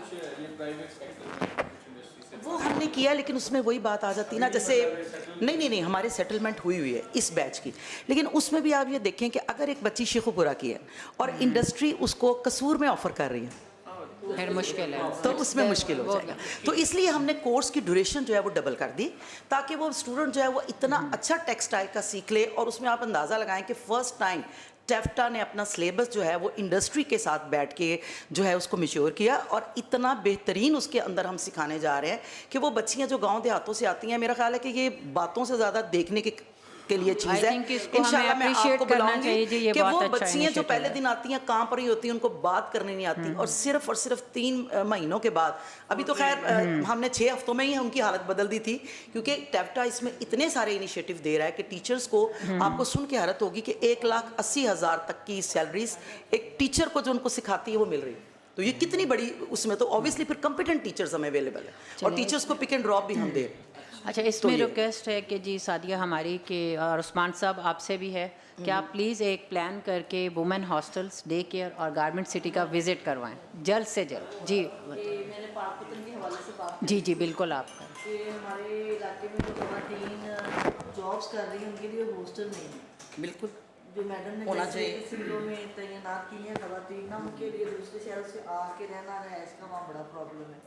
वो हमने किया, लेकिन उसमें वही बात आ जाती ना, जैसे नहीं हमारी सेटलमेंट हुई है इस बैच की, लेकिन उसमें भी आप ये देखें कि अगर एक बच्ची शेखुपुरा की है और इंडस्ट्री उसको कसूर में ऑफर कर रही है, फिर मुश्किल है, तो उसमें मुश्किल हो जाएगा। तो इसलिए हमने कोर्स की ड्यूरेशन जो है वो डबल कर दी, ताकि वो स्टूडेंट जो है वो इतना अच्छा टेक्सटाइल का सीख ले, और उसमें आप अंदाज़ा लगाएं कि फ़र्स्ट टाइम टेफ्टा ने अपना सिलेबस जो है वो इंडस्ट्री के साथ बैठ के जो है उसको मैच्योर किया, और इतना बेहतरीन उसके अंदर हम सिखाने जा रहे हैं कि वो बच्चियां जो गांव देहातों से आती हैं, मेरा ख्याल है कि ये बातों से ज़्यादा देखने के लिए चीज़ है। इंशाल्लाह मैं आपको बुलाऊंगी कि वो बच्चियाँ जो पहले दिन आती हैं काम पर ही होती हैं, उनको बात करनी नहीं आती, और सिर्फ 3 महीनों के बाद, अभी तो खैर हमने 6 हफ्तों में ही उनकी हालत बदल दी थी, क्योंकि टेफ्टा इसमें इतने सारे इनिशिएटिव दे रहा है कि टीचर्स को, आपको सुन के हैरत होगी कि 1,80,000 तक की सैलरीज एक टीचर को जो उनको सिखाती है वो मिल रही है। तो ये कितनी बड़ी उसमें, तो ऑब्वियसली फिर कंपिटेंट टीचर्स हमें अवेलेबल है, और टीचर्स को पिक एंड ड्रॉप भी हम दे रहे हैं। अच्छा, इसमें रिक्वेस्ट है कि जी सादिया हमारी के और उस्मान साहब आपसे भी है कि आप प्लीज़ एक प्लान करके वुमेन हॉस्टल्स, डे केयर और गारमेंट सिटी का विज़िट करवाएं जल्द से जल्द। जी मैंने पाकपतन के हवाले से बात जी बिल्कुल आपका, कि हमारे इलाके में जो ख़वातीन जॉब्स कर रही हैं उनके लिए हॉस्टल नहीं है। बिल्कुल जो मैडम ने होना चाहिए। सिंधों में तैनात की हैं ख़वातीन ना, उनके लिए दूसरे शहरों से आके रहना है, इसका वहाँ बड़ा प्रॉब्लम है।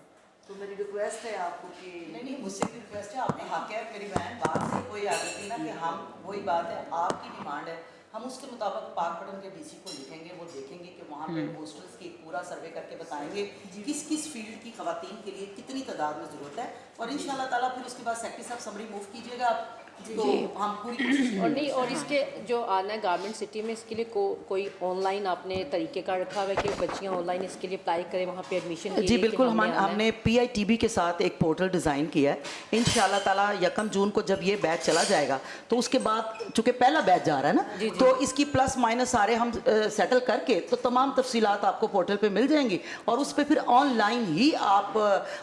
तो मेरी रिक्वेस्ट है आपको कि नहीं मुझसे भी रिक्वेस्ट है, आपने हक है मेरी बहन, बात से कोई आदत नहीं ना कि हम, वही बात है आपकी डिमांड है, हम उसके मुताबिक पाकपटन के डीसी को लिखेंगे, वो देखेंगे कि वहाँ पे हॉस्टल्स की पूरा सर्वे करके बताएंगे किस किस फील्ड की खवातीन के लिए कितनी तादाद में ज़रूरत है, और इंशाल्लाह ताला फिर उसके बाद सेक्रेटरी साहब समरी मूव कीजिएगा आप, तो हम पूरी कोशिश और नहीं, और इसके जो आना है गारमेंट सिटी में, इसके लिए कोई ऑनलाइन आपने तरीके का रखा हुआ है कि बच्चियाँ ऑनलाइन इसके लिए अप्लाई करें वहाँ पे एडमिशन के जी लिए? बिल्कुल, हमने PITB के साथ एक पोर्टल डिज़ाइन किया है। इंशाल्लाह ताला 1 जून को जब ये बैच चला जाएगा तो उसके बाद चूँकि पहला बैच जा रहा है ना, तो इसकी प्लस माइनस सारे हम सेटल करके तो तमाम तफसीलात आपको पोर्टल पे मिल जाएंगी, और उस पर फिर ऑनलाइन ही आप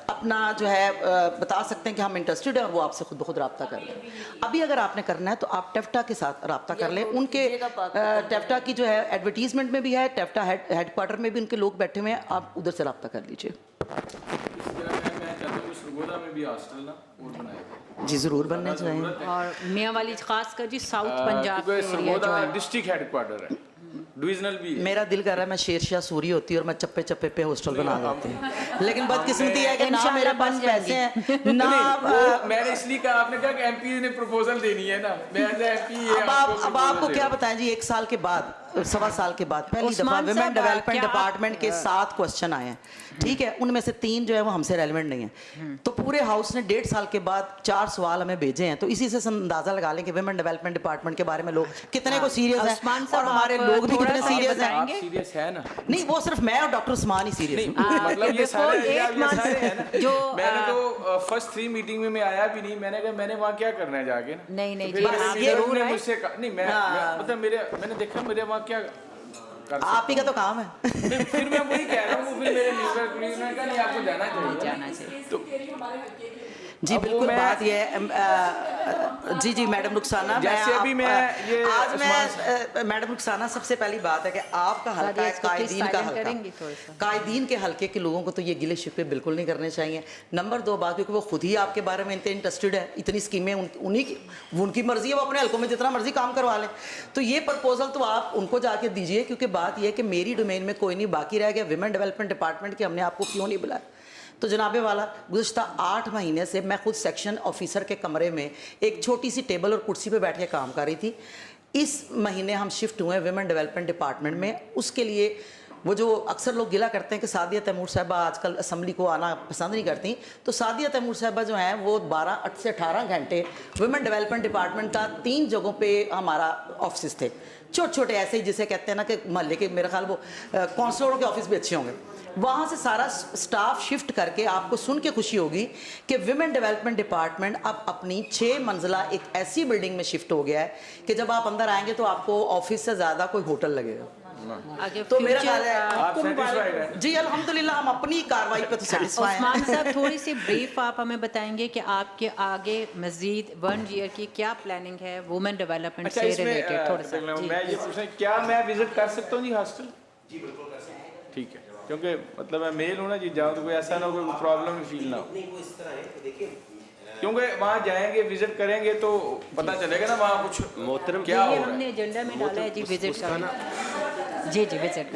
अपना जो है बता सकते हैं कि हम इंटरेस्टेड हैं, और वो आपसे खुद ब खुद रब्ता कर लें। अभी अगर आपने करना है तो आप टेफ्टा के साथ रब्ता कर लें, उनके टेफ्टा की जो है एडवर्टीजमेंट में भी है, टेफ्टा हेडक्वार्टर में भी उनके लोग बैठे हुए हैं, आप उधर से रब्ता कर लीजिए। जी ज़रूर बनने चाहिए, और मियाँ वाली खासकर जी साउथ पंजाब के एरिया जो है डिस्ट्रिक्ट हेडक्वार्टर है, डिविजनल भी। मेरा दिल कर रहा है मैं शेरशाह सूरी होती और मैं चप्पे चप्पे पे हॉस्टल बना देती, लेकिन बदकिस्मती है कि ना मेरे पास पैसे हैं ना। मैंने इसलिए कहा, आपने कहा कि MP ने प्रपोजल देनी है ना, मैं MP अब आपको क्या बताएं जी, 1 साल के बाद, 1.25 साल के बाद पहली दफा विमेन डेवलपमेंट डिपार्टमेंट के 7 क्वेश्चन आए हैं, ठीक है, उनमें से 3 जो है वो हमसे रेलेवेंट नहीं है, तो पूरे हाउस ने 1.5 साल के बाद 4 सवाल हमें भेजे हैं, तो इसी से अंदाजा लगा लें कि विमेन डेवलपमेंट डिपार्टमेंट के बारे में लोग कितने को सीरियस हैं, और हमारे लोग भी कितने सीरियस हैं। सीरियस है ना? नहीं, वो सिर्फ मैं और डॉक्टर उस्मान ही सीरियस हैं। मतलब ये सारे है ना, जो मैंने तो फर्स्ट 3 मीटिंग में मैं आया भी नहीं, मैंने कहा मैंने वहाँ क्या करना है जाके ना। नहीं जी, जरूर है मुझसे नहीं, मैं मतलब मैंने देखा मेरे वहाँ क्या, आप ही का तो काम है। फिर मैं वही कह रहा हूँ, फिर मेरे न्यूज़ का नहीं, आपको जाना चाहिए तो जी बिल्कुल, बात ये है जी मैडम रुखसाना, जैसे अभी मैं ये आज मैं मैडम रुखसाना, सबसे पहली बात है कि आपका हल्का है कायदीन का हल्का, कायदीन के हल्के के लोगों को तो ये गिले शिकवे बिल्कुल नहीं करने चाहिए। नंबर 2 बात, क्योंकि वो खुद ही आपके बारे में इतने इंटरेस्टेड है, इतनी स्कीमें उनकी मर्जी है, वो अपने हल्कों में जितना मर्जी काम करवा लें, तो ये प्रपोजल तो आप उनको जाके दीजिए, क्योंकि बात यह है कि मेरी डोमेन में कोई नहीं बाकी रह गया, विमेन डेवलपमेंट डिपार्टमेंट के हमने आपको क्यों नहीं बुलाया। तो जनाबे वाला, गुज़श्ता 8 महीने से मैं खुद सेक्शन ऑफिसर के कमरे में एक छोटी सी टेबल और कुर्सी पे बैठ के काम कर रही थी। इस महीने हम शिफ्ट हुए विमेन डेवलपमेंट डिपार्टमेंट में। उसके लिए वो जो अक्सर लोग गिला करते हैं कि सादिया तैमूर साहिबा आजकल असम्बली को आना पसंद नहीं करती, तो सादिया तैमूर साहिबा जो हैं वो 12 से 18 घंटे विमेन डेवलपमेंट डिपार्टमेंट का 3 जगहों पे हमारा ऑफिस थे, छोटे छोटे ऐसे ही जिसे कहते हैं ना कि मोहल्ले के, मेरे ख्याल वो काउंसलरों के ऑफिस भी अच्छे होंगे, वहाँ से सारा स्टाफ शिफ्ट करके आपको सुन के खुशी होगी कि विमेन डेवलपमेंट डिपार्टमेंट अब अपनी 6 मंजिला एक ऐसी बिल्डिंग में शिफ्ट हो गया है कि जब आप अंदर आएंगे तो आपको ऑफिस से ज़्यादा कोई होटल लगेगा। तो मेरा ख्याल है आपको जी अल्हम्दुलिल्लाह हम अपनी कार्रवाई पे तो सेटिस्फाई हैं। उस्मान साहब, थोड़ी सी ब्रीफ आप हमें बताएंगे कि आपके आगे मजीद 1 ईयर की क्या प्लानिंग है वुमेन डेवलपमेंट से रिलेटेड? थोड़ा सा मैं ये पूछ रहा हूँ, क्या मैं विजिट कर सकता हूँ जी हॉस्टल? जी बिल्कुल कर सकते हैं। ठीक है, क्योंकि मतलब मैं मेल हूँ ना जी, जाऊँ तो कोई ऐसा ना हो, कोई प्रॉब्लम फील ना हो। नहीं, वो इस तरह है कि देखिए, क्योंकि वहाँ जाएंगे विजिट करेंगे तो पता चलेगा ना वहाँ कुछ मोहतरम क्या हो रहा है। हमने एजेंडा में डाला है जी विजिट करना। जी विजिट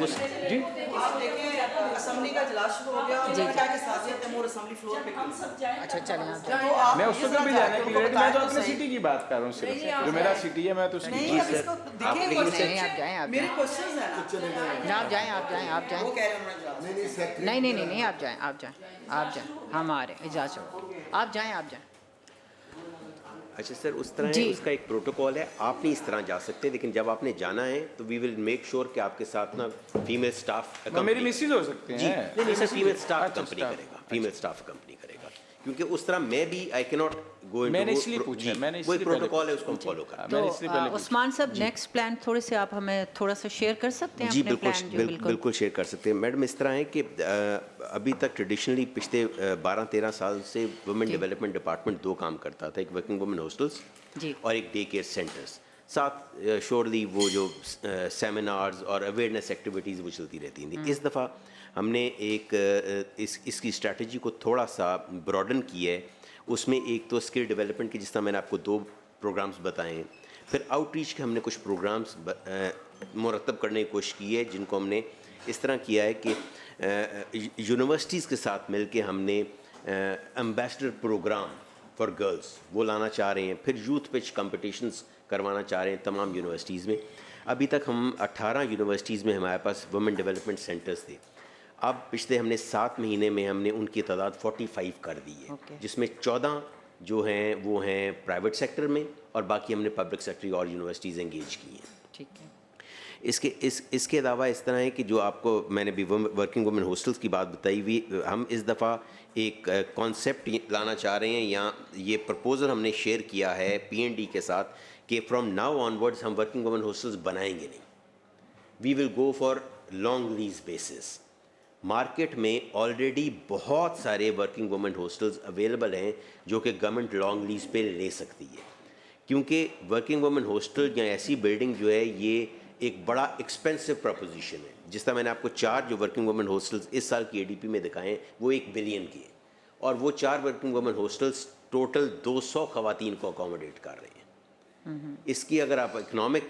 जी आप देखिए असेंबली का इजलास शुरू हो गया और जी क्या कि साजिया तैमूर असेंबली फ्लोर पे हम सब जाएं। अच्छा चलें आप तो आप मैं उसको भी जाने की रेडी, मैं तो अपनी सिटी की बात कर रहा हूँ सिर्फ, जो मेरा सिटी है मैं तो उसकी नहीं, अब इसको देखिए नहीं, आप जाएं मेरे क्वेश्चंस हैं ना, आप जाएं वो कह रहे हैं उन्होंने नहीं आप जाएं हम आ रहे हैं इजाज़त, आप जाएं। अच्छा सर, उस तरह है, उसका एक प्रोटोकॉल है, आप नहीं इस तरह जा सकते, लेकिन जब आपने जाना है तो वी विल मेक श्योर कि आपके साथ ना फीमेल स्टाफ, मेरी मिसेज हो सकते हैं। नहीं सर, फीमेल स्टाफ कंपनी करेगा, फीमेल स्टाफ कंपनी करेगा, क्योंकि उस तरह मैं भी I can not go into, मैंने इसलिए पूछा, मैंने कोई प्रोटोकॉल है उसको हम फॉलो करते हैं। तो उस्मान साहब, नेक्स्ट प्लान थोड़े से आप हमें थोड़ा सा शेयर कर सकते हैं? जी अपने प्लान बिल्कुल शेयर कर सकते हैं मैडम। इस तरह है कि अभी तक ट्रेडिशनली पिछले 12-13 साल से वुमेन डेवलपमेंट डिपार्टमेंट 2 काम करता था, एक वर्किंग वुमेन हॉस्टल्स और एक डे केयर सेंटर्स, साथ श्योरली वो जो सेमिनार्स और अवेयरनेस एक्टिविटीज़ वो चलती रहती थी। इस दफ़ा हमने एक इसकी स्ट्रैटेजी को थोड़ा सा ब्रॉडन किया है। उसमें एक तो स्किल डेवलपमेंट की, जिस तरह मैंने आपको 2 प्रोग्राम्स बताए हैं, फिर आउटरीच के हमने कुछ प्रोग्राम्स मुरतब करने की कोशिश की है, जिनको हमने इस तरह किया है कि यूनिवर्सिटीज़ के साथ मिल के हमने एम्बेसडर प्रोग्राम फॉर गर्ल्स वो लाना चाह रहे हैं। फिर यूथ पिच कंपटिशन्स करवाना चाह रहे हैं तमाम यूनिवर्सिटीज़ में। अभी तक हम 18 यूनिवर्सिटीज़ में हमारे पास वुमेन डेवलपमेंट सेंटर्स थे। अब पिछले हमने 7 महीने में हमने उनकी तादाद 45 कर दी है, जिसमें 14 जो हैं वो हैं प्राइवेट सेक्टर में और बाकी हमने पब्लिक सेक्टर और यूनिवर्सिटीज़ एंगेज की हैं। ठीक है। इसके अलावा इस तरह है कि जो आपको मैंने भी वर्किंग वुमेन हॉस्टल्स की बात बताई हुई, हम इस दफ़ा एक कॉन्सेप्ट लाना चाह रहे हैं, या ये प्रपोज़ल हमने शेयर किया है PND के साथ कि फ्रॉम नाउ ऑनवर्ड्स हम वर्किंग वुमेन हॉस्टल्स बनाएंगे नहीं, we will go for long lease basis. Market में ऑलरेडी बहुत सारे वर्किंग वुमेन हॉस्टल्स अवेलेबल हैं जो कि गवर्नमेंट लॉन्ग लीज पे ले सकती है, क्योंकि वर्किंग वुमेन हॉस्टल या ऐसी बिल्डिंग जो है ये एक बड़ा एक्सपेंसिव प्रपोजिशन है। जिस तरह मैंने आपको 4 जो वर्किंग वुमेन हॉस्टल्स इस साल की ADP में दिखाएं वो 1 बिलियन की है, और वो 4 वर्किंग वुमेन हॉस्टल्स टोटल 200 खवातीन को अकोमोडेट कर रहे हैं। इसकी अगर आप इकोनॉमिक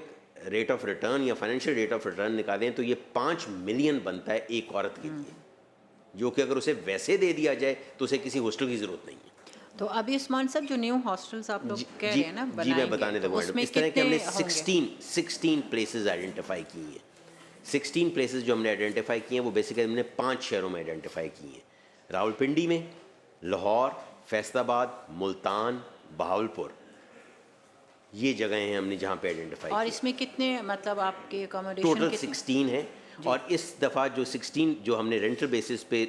रेट ऑफ रिटर्न या फाइनेंशियल रेट ऑफ रिटर्न निकालें तो ये 5 मिलियन बनता है एक औरत के लिए, जो कि अगर उसे वैसे दे दिया जाए तो उसे किसी हॉस्टल की ज़रूरत नहीं है। तो अभी उस्मान साहब जो न्यू हॉस्टल्स आप लोग कह रहे हैं ना जी मैं बताने तो लगूँ मैडम, उसमें इस तरह के हमने कितने 16 प्लेसेस आइडेंटिफाई की हैं। 16 प्लेसेस जो हमने आइडेंटिफाई किए हैं वो बेसिकली हमने 5 शहरों में आइडेंटिफाई किए हैं, रावलपिंडी में, लाहौर, फैसलाबाद, मुल्तान, बहावलपुर, ये जगह हैं हमने जहाँ पे आइडेंटिफाई। और इसमें कितने मतलब आपके अकोमोडेशन टोटल 16 है, और इस दफ़ा जो 16 जो हमने रेंटल बेसिस पे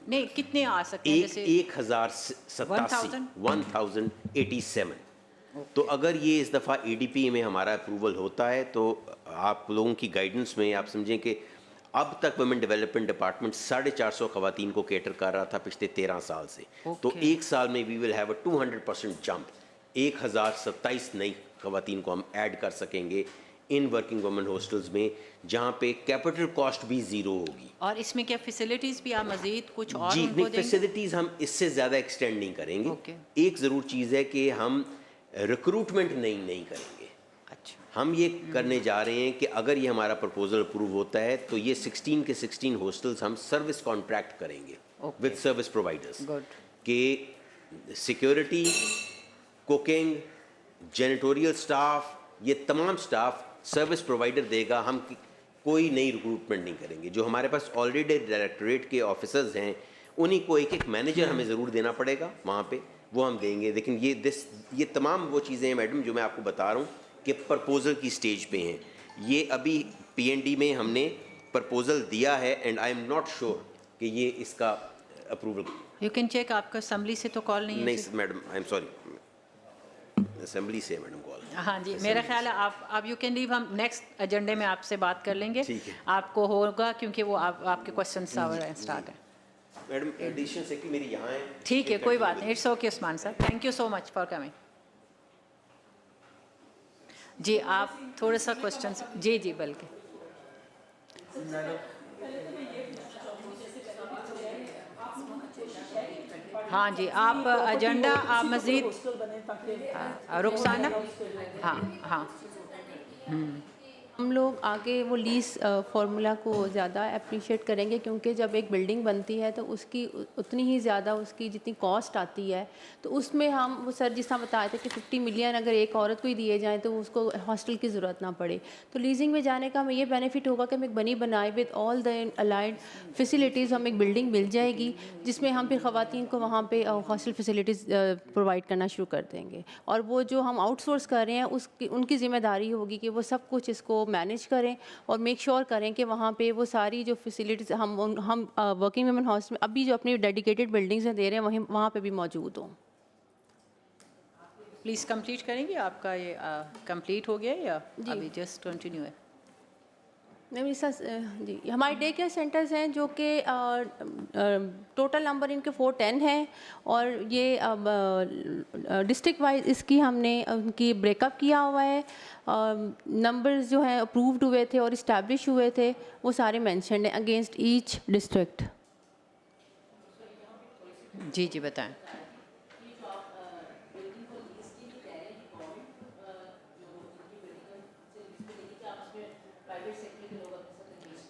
नहीं कितने आ सकते हैं, जैसे 1087 तो अगर ये इस दफ़ा ADP में हमारा अप्रूवल होता है तो आप लोगों की गाइडेंस में आप समझें कि अब तक वुमेन डेवलपमेंट डिपार्टमेंट 450 खवातीन को केटर कर रहा था पिछले 13 साल से। तो एक साल में we will have a 200% jump, 1027 नई खवातीन को हम ऐड कर सकेंगे इन वर्किंग वुमेन हॉस्टल्स में, जहाँ पे कैपिटल कॉस्ट भी ज़ीरो होगी। और इसमें क्या फैसिलिटीज़ भी आप मज़ीद कुछ और जी उनको नहीं, फैसिलिटीज़ हम इससे ज़्यादा एक्सटेंड नहीं करेंगे। एक ज़रूर चीज़ है कि हम रिक्रूटमेंट नहीं करेंगे। अच्छा, हम ये करने जा रहे हैं कि अगर ये हमारा प्रपोजल अप्रूव होता है तो ये 16 के 16 हॉस्टल्स हम सर्विस कॉन्ट्रैक्ट करेंगे विद सर्विस प्रोवाइडर्स, कि सिक्योरिटी, कुकिंग, जेनिटोरियल स्टाफ, ये तमाम स्टाफ सर्विस प्रोवाइडर देगा। हम कोई नई रिक्रूटमेंट नहीं करेंगे। जो हमारे पास ऑलरेडी डायरेक्टरेट के ऑफिसर्स हैं उन्हीं को एक मैनेजर हमें ज़रूर देना पड़ेगा वहाँ पे, वो हम देंगे। लेकिन ये तमाम वो चीज़ें हैं मैडम जो मैं आपको बता रहा हूँ कि प्रपोज़ल की स्टेज पे हैं। ये अभी PND में हमने प्रपोज़ल दिया है and I am not sure कि ये इसका अप्रूवल। यू कैन चेक, आपका असम्बली से तो कॉल नहीं है? नहीं madam, I am sorry, assembly से मैडम कॉल। हाँ जी, मेरा ख्याल है आप यू कैन लीव, हम नेक्स्ट एजेंडे में आपसे बात कर लेंगे। ठीक है, आपको होगा क्योंकि वो आपके क्वेश्चन स्टार्ट है। मैडम एडिशनल सेक्रेटरी मेरी यहाँ है। ठीक है, कोई बात नहीं, इट्स ओके उस्मान साहब, thank you so much for coming. जी आप थोड़ा सा क्वेश्चन, जी बल्कि हाँ जी, आप एजेंडा आप मज़ीद रुखसाना, हाँ हम लोग आगे वो लीज़ फार्मूला को ज़्यादा अप्रिशिएट करेंगे, क्योंकि जब एक बिल्डिंग बनती है तो उसकी उतनी ही ज़्यादा उसकी जितनी कॉस्ट आती है, तो उसमें हम वो सर जिस तरह बताए थे कि 50 मिलियन अगर एक औरत को ही दिए जाएँ तो उसको हॉस्टल की ज़रूरत ना पड़े। तो लीजिंग में जाने का हमें ये बेनिफिट होगा कि हम एक बनी बनाए with all the allied facilities हम एक बिल्डिंग मिल जाएगी, जिसमें हम फिर ख़वातीन को वहाँ पर हॉस्टल फैसिलिटीज़ प्रोवाइड करना शुरू कर देंगे। और वो जो हम आउटसोर्स कर रहे हैं उसकी उनकी ज़िम्मेदारी होगी कि वो सब कुछ इसको मैनेज करें और मेक श्योर करें कि वहाँ पे वो सारी जो फैसिलिटीज़ हम वर्किंग वुमेन हॉस्टल में अभी जो अपनी डेडिकेटेड बिल्डिंग्स में दे रहे हैं वहाँ पे भी मौजूद हों। प्लीज़ कंप्लीट करेंगे, आपका ये कंप्लीट हो गया या अभी जस्ट कंटिन्यू है? नहीं जी, हमारे डे केयर सेंटर्स हैं जो कि टोटल नंबर इनके 410 हैं, और ये डिस्ट्रिक्ट वाइज इसकी हमने उनकी ब्रेकअप किया हुआ है। नंबर्स जो हैं अप्रूव्ड हुए थे और इस्टेब्लिश हुए थे वो सारे मेंशन्ड हैं अगेंस्ट ईच डिस्ट्रिक्ट। जी बताएं।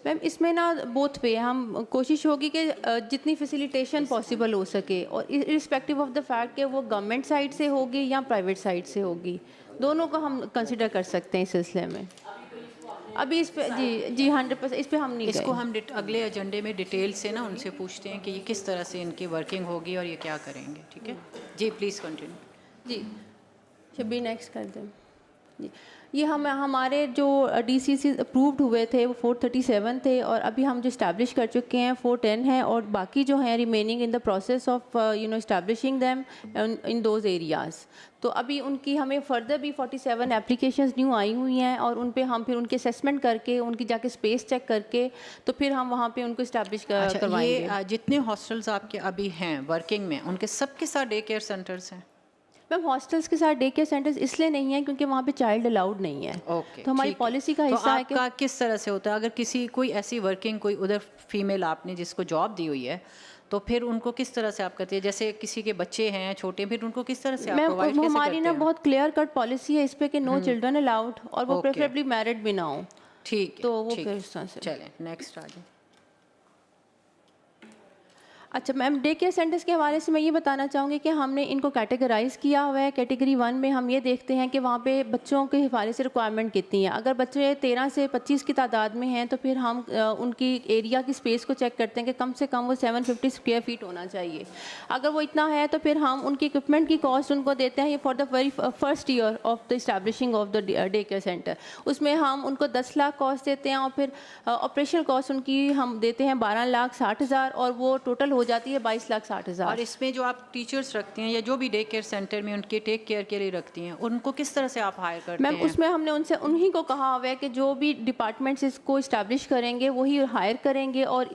मैम इसमें ना बोथ पे हम कोशिश होगी कि जितनी फैसिलिटेशन पॉसिबल हो सके, और इरिस्पेक्टिव ऑफ द फैक्ट कि वो गवर्नमेंट साइड से होगी या प्राइवेट साइड से होगी, दोनों को हम कंसिडर कर सकते हैं इस सिलसिले में। अभी इस पे जी 100% इस पे हम नहीं इसको गए। हम अगले एजेंडे में डिटेल से ना उनसे पूछते हैं कि ये किस तरह से इनकी वर्किंग होगी और ये क्या करेंगे। ठीक है जी, प्लीज़ कंटिन्यू। जी शब्बीर नेक्स्ट कर दें जी। ये हमारे जो डीसीसी अप्रूव्ड हुए थे वो 437 थे, और अभी हम जो इस्टेब्लिश कर चुके हैं 410 हैं, और बाकी जो हैं remaining in the process of establishing them in those areas. तो अभी उनकी हमें फर्दर भी 47 एप्लीकेशंस न्यू आई हुई हैं, और उन पे हम फिर उनके असेसमेंट करके उनकी जाके स्पेस चेक करके तो फिर हम वहाँ पे उनको इस्टेब्लिश करवाएंगे। ये जितने हॉस्टल्स आपके अभी हैं वर्किंग में, उनके सबके साथ डे केयर सेंटर्स हैं? मैम हॉस्टल्स के साथ डे केयर सेंटर्स इसलिए नहीं है क्योंकि वहाँ पे चाइल्ड अलाउड नहीं है। ओके, तो हमारी पॉलिसी का हिस्सा है कि आपका किस तरह से होता है अगर किसी कोई ऐसी वर्किंग कोई उधर फीमेल आपने जिसको जॉब दी हुई है, तो फिर उनको किस तरह से आप करते हैं? जैसे किसी के बच्चे हैं छोटे, फिर उनको किस तरह से आप प्रोवाइड कैसे करते हैं? हमारी ना बहुत क्लियर कट पॉलिसी है इस पे कि नो चिल्ड्रन अलाउड, और वो प्रेफरेबली मैरिड भी ना हो। ठीक है, तो वो फिर इस तरह से। चलें नेक्स्ट आ जाए। अच्छा मैम, डे केयर सेंटर्स के हवाले से मैं ये बताना चाहूँगी कि हमने इनको कैटेगराइज किया हुआ है। कैटेगरी 1 में हम ये देखते हैं कि वहाँ पे बच्चों के हवाले से रिक्वायरमेंट कितनी है। अगर बच्चे 13 से 25 की तादाद में हैं तो फिर हम उनकी एरिया की स्पेस को चेक करते हैं कि कम से कम वो 750 स्क्वायर फीट होना चाहिए। अगर वो इतना है तो फिर हम उनकी इक्विपमेंट की कॉस्ट उनको देते हैं ये for the very first year of the establishing of the day care centre. उसमें हम उनको 10 लाख कॉस्ट देते हैं, और फिर ऑपरेशनल कॉस्ट उनकी हम देते हैं 12,60,000, और वो टोटल हो जाती है 22,60,000। और इसमें जो आप टीचर्स रखती हैं या जो भी डे केयर सेंटर में उनके टेक केयर के लिए रखती हैं, उनको किस तरह से आप हायर करते हैं? मैम उसमें हमने उनसे उन्हीं को कहा हुआ है कि जो भी डिपार्टमेंट्स इसको इस्टेब्लिश करेंगे वही हायर करेंगे, और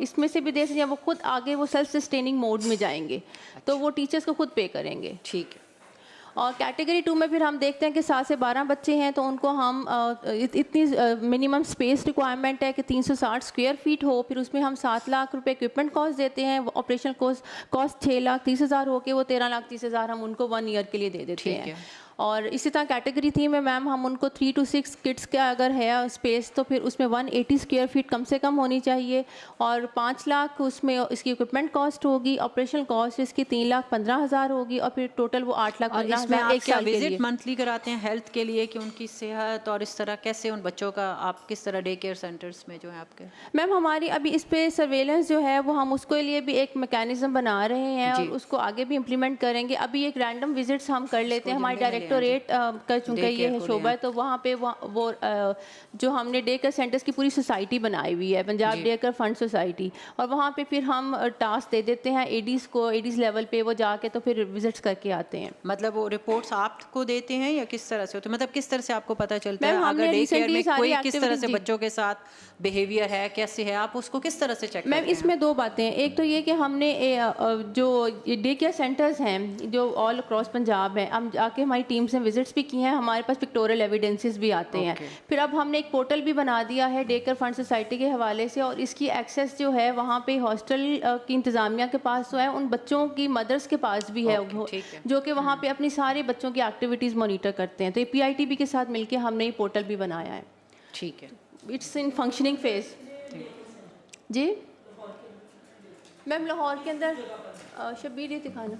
इसमें से भी देख वो खुद आगे वो सेल्फ सस्टेनिंग मोड में जाएंगे। तो वो टीचर्स को खुद पे करेंगे। ठीक है। और कैटेगरी 2 में फिर हम देखते हैं कि 7 से 12 बच्चे हैं तो उनको हम इतनी मिनिमम स्पेस रिक्वायरमेंट है कि 360 स्क्वायर फीट हो। फिर उसमें हम 7 लाख रुपए इक्विपमेंट कॉस्ट देते हैं। ऑपरेशनल कॉस्ट 6,30,000 हो के वो 13,30,000 हम उनको 1 ईयर के लिए दे देते हैं। और इसी तरह कैटेगरी 3 में मैम हम उनको 3 to 6 किड्स का अगर है स्पेस तो फिर उसमें 180 स्क्वायर फीट कम से कम होनी चाहिए, और 5 लाख उसमें इसकी इक्विपमेंट कॉस्ट होगी। ऑपरेशनल कॉस्ट इसकी 3,15,000 होगी, और फिर टोटल वो 8,15,000 एक साल के लिए। विजिट मंथली कराते हैं हेल्थ के लिए कि उनकी सेहत और इस तरह कैसे उन बच्चों का आप किस तरह डे केयर सेंटर्स में जो है आपके? मैम हमारी अभी इस पे सर्वेलेंस जो है वो हम उसके लिए भी एक मैकेनिज्म बना रहे हैं और उसको आगे भी इम्प्लीमेंट करेंगे। अभी एक रैंडम विजिट्स हम कर लेते हैं, हमारे डायरेक्टोरेट कर चुका ये है शोबा है, तो वहाँ पे वो जो हमने डे केयर सेंटर्स की पूरी सोसाइटी बनाई हुई है, Punjab day care fund society, और वहाँ पे फिर हम टास्क दे देते हैं एडीज को, एडीज लेवल पे वो जाके तो फिर विजिट्स करके आते हैं। मतलब वो रिपोर्ट्स आपको देते हैं या किस तरह से होते हैं? मतलब किस तरह से आपको पता चलता है अगर डे केयर में कोई किस तरह से बच्चों के साथ बिहेवियर है, कैसे है, आप उसको किस तरह से चेक करते हैं? मैम इसमें 2 बातें हैं। एक तो ये कि हमने जो डे केयर सेंटर्स हैं जो ऑल अक्रॉस पंजाब है, हम जाके हमारी टीम से विजिट्स भी की हैं, हमारे पास पिक्टोरियल एविडेंसेस भी आते हैं। फिर अब हमने एक पोर्टल भी बना दिया है डे केयर फंड सोसाइटी के हवाले से, और इसकी एक्सेस जो है वहाँ पे हॉस्टल की इंतज़ामिया के पास जो है उन बच्चों की मदर्स के पास भी है, जो कि वहाँ पे अपनी सारे बच्चों की एक्टिविटीज़ मॉनिटर करते हैं। तो ये PITB के साथ मिलकर हमने ये पोर्टल भी बनाया है। ठीक है, इट्स इन फंक्शनिंग फेज। जी मैम लाहौर के अंदर शब्बीर ये दिखाना,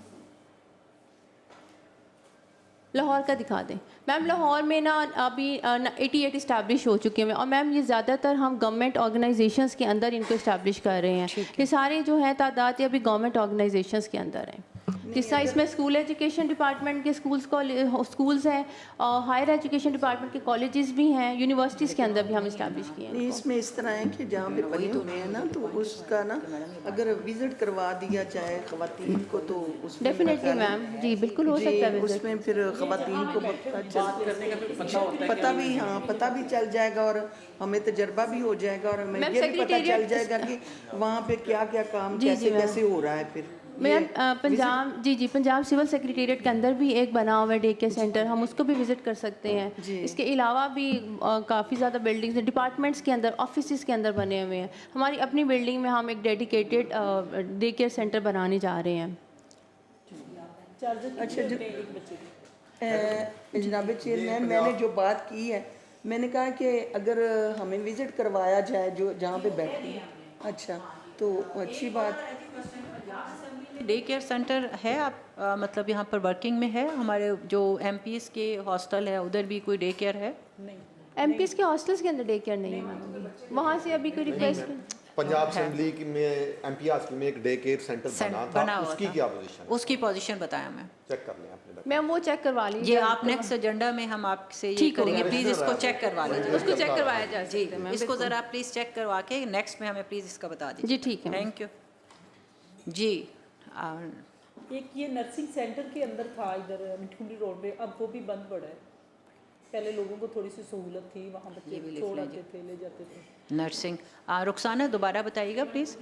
लाहौर का दिखा दें। मैम लाहौर में ना अभी 88 इस्टेब्लिश हो चुके हैं, और मैम ये ज़्यादातर हम गवर्नमेंट ऑर्गेनाइजेशंस के अंदर इनको इस्टेब्लिश कर रहे हैं। ये सारे जो हैं तादाद ये अभी गवर्नमेंट ऑर्गेनाइजेशंस के अंदर हैं। जिस तरह इसमें स्कूल एजुकेशन डिपार्टमेंट के स्कूल्स हैं, और हायर एजुकेशन डिपार्टमेंट के कॉलेजेस भी हैं, यूनिवर्सिटीज़ के अंदर भी हम इस्टेब्लिश किए हैं। इसमें इस तरह है कि जहाँ पे बने हुए हैं ना, तो उसका ना अगर विजिट करवा दिया जाए ख़वातीन को तो उसमें डेफिनेटली मैम जी बिल्कुल हो सकता है। उसमें फिर ख़वातीन को पता भी चल जाएगा, और हमें तजर्बा भी हो जाएगा, और हमें ये भी पता चल जाएगा कि वहाँ पे क्या क्या काम कैसे हो रहा है। फिर मैम पंजाब सिविल सेक्रेटेरिएट के अंदर भी एक बना हुआ है डे केयर सेंटर, हम उसको भी विजिट कर सकते हैं। इसके अलावा भी काफ़ी ज़्यादा बिल्डिंग्स डिपार्टमेंट्स के अंदर, ऑफिस के अंदर बने हुए हैं। हमारी अपनी बिल्डिंग में हम एक डेडिकेटेड डे केयर सेंटर बनाने जा रहे हैं। अच्छा जनाब चेयरमैन, मैंने जो बात की है मैंने कहा कि अगर हमें विज़िट करवाया जाए जो जहाँ पे बैठती है, अच्छा तो अच्छी बात। डे केयर सेंटर है आप मतलब यहाँ पर वर्किंग में है? हमारे जो एमपीएस के हॉस्टल है उधर भी कोई डे केयर है? नहीं, एमपीएस के हॉस्टल्स के अंदर डे केयर नहीं है, वहाँ से अभी कोई रिक्वेस्ट। पंजाब असेंबली में एमपी हॉस्टल में एक डे केयर सेंटर बना था, उसकी क्या पोजीशन? उसकी पोजीशन बताया मैं, चेक कर लें आपने। मैम वो चेक करवा लीजिए, ये आप नेक्स्ट एजेंडा में हम आपसे ये करेंगे, प्लीज इसको चेक करवा लीजिए, उसको चेक करवाया जा जी, इसको ज़रा प्लीज़ चेक करवा के नेक्स्ट में हमें प्लीज़ इसका बता दीजिए। जी ठीक है, थैंक यू जी। एक ये नर्सिंग सेंटर के अंदर था इधर मिठुंडी रोड पे, अब वो भी बंद पड़ा है। पहले लोगों को थोड़ी सी सहूलत थी, वहाँ बच्चे छोड़ आते थे, ले जाते थे। नर्सिंग रुखसाना दोबारा बताइएगा प्लीज़।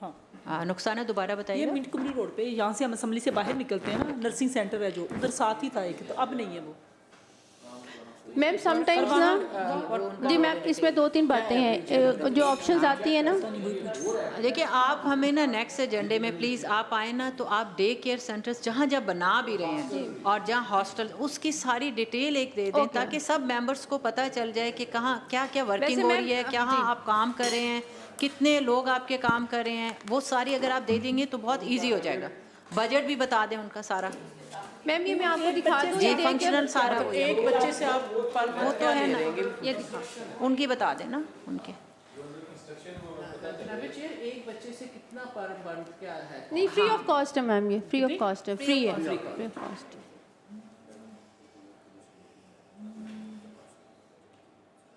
हाँ नुकसाना दोबारा बताइए। ये मिठुंडी रोड पे, यहाँ से हम असम्बली से बाहर निकलते हैं ना, नर्सिंग सेंटर है जो उधर साथ ही था एक, तो अब नहीं है वो। मैम समटाइम्स ना जी मैम इसमें 2-3 बातें हैं जो ऑप्शंस आती है ना। देखिए आप हमें ना नेक्स्ट एजेंडे में प्लीज़ आप आए ना, तो आप डे केयर सेंटर्स जहाँ जहाँ बना भी रहे हैं और जहाँ हॉस्टल, उसकी सारी डिटेल एक दे दें ताकि सब मेंबर्स को पता चल जाए कि कहाँ क्या क्या वर्किंग हो रही है, कहाँ आप काम कर रहे हैं, कितने लोग आपके काम कर रहे हैं, वो सारी अगर आप दे देंगे तो बहुत ईजी हो जाएगा। बजट भी बता दें उनका सारा। मैम ये मैं आपको दिखा दूँ, ये फंक्शनल सारा एक बच्चे से आप वो तो है ना, ये दिखा उनकी बता देना उनके। एक बच्चे से कितना पर मंथ क्या है? नहीं फ्री ऑफ कॉस्ट है मैम, ये फ्री ऑफ कॉस्ट है, फ्री है, फ्री ऑफ कॉस्ट।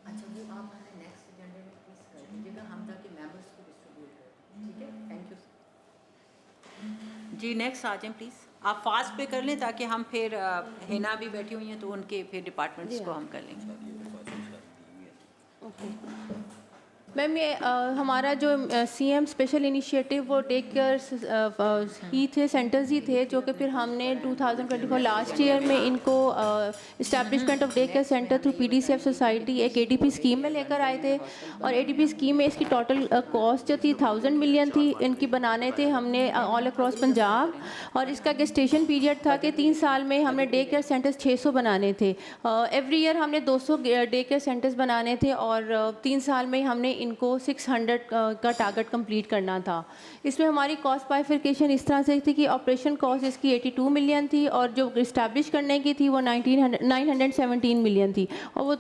अच्छा वो आप हमें नेक्स्ट एजेंडे में प्लीज कर दीजिएगा, हम ताकि मेंबर्स को डिस्ट्रीब्यूट करें, ठीक है? थैंक यू जी। नेक्स्ट आ जाएं प्लीज़, आप फास्ट पे कर लें ताकि हम फिर हिना भी बैठी हुई हैं तो उनके फिर डिपार्टमेंट्स को हम कर लेंगे। मैम ये हमारा जो सीएम स्पेशल इनिशिएटिव वो डे केयर ही थे, सेंटर्स ही थे, जो कि फिर हमने 2024 लास्ट ईयर में इनको establishment of day care centre through PDCF society एक एडीपी स्कीम में लेकर आए थे। और एडीपी स्कीम में इसकी टोटल कॉस्ट जो थी 1000 मिलियन थी, इनकी बनाने थे हमने ऑल अक्रॉस पंजाब। और इसका गेस्टेशन पीरियड था कि 3 साल में हमने डे केयर सेंटर्स 600 बनाने थे। एवरी ईयर हमने 200 डे केयर सेंटर्स बनाने थे और 3 साल में हमने इनको 600 का टारगेट कंप्लीट करना था। इसमें हमारी कॉस्ट बाइफिकेशन इस तरह से थी कि ऑपरेशन कॉस्ट इसकी 82 मिलियन थी और जो इस्टेब्लिश करने की थी वो 917 मिलियन थी और वो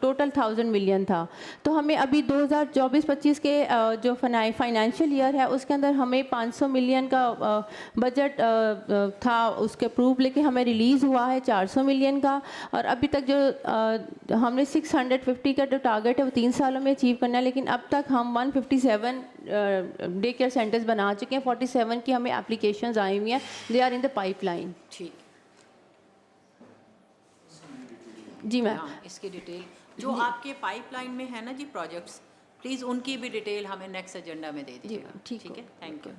टोटल 1000 मिलियन था। तो हमें अभी 2024-25 के जो फाइनेंशियल ईयर है उसके अंदर हमें 500 मिलियन का बजट था उसके अप्रूव, लेकिन हमें रिलीज़ हुआ है 400 मिलियन का। और अभी तक जो हमने 650 का जो टारगेट है वो 3 सालों में अचीव करना है, लेकिन अब तक हम 157 डे केयर सेंटर्स बना चुके हैं। 47 की हमें एप्लीकेशंस आई हुई हैं, they are in the pipeline. ठीक जी मैम, इसकी डिटेल जो आपके पाइपलाइन में है ना जी प्रोजेक्ट्स, प्लीज़ उनकी भी डिटेल हमें नेक्स्ट एजेंडा में दे दीजिएगा। ठीक है, थैंक यू।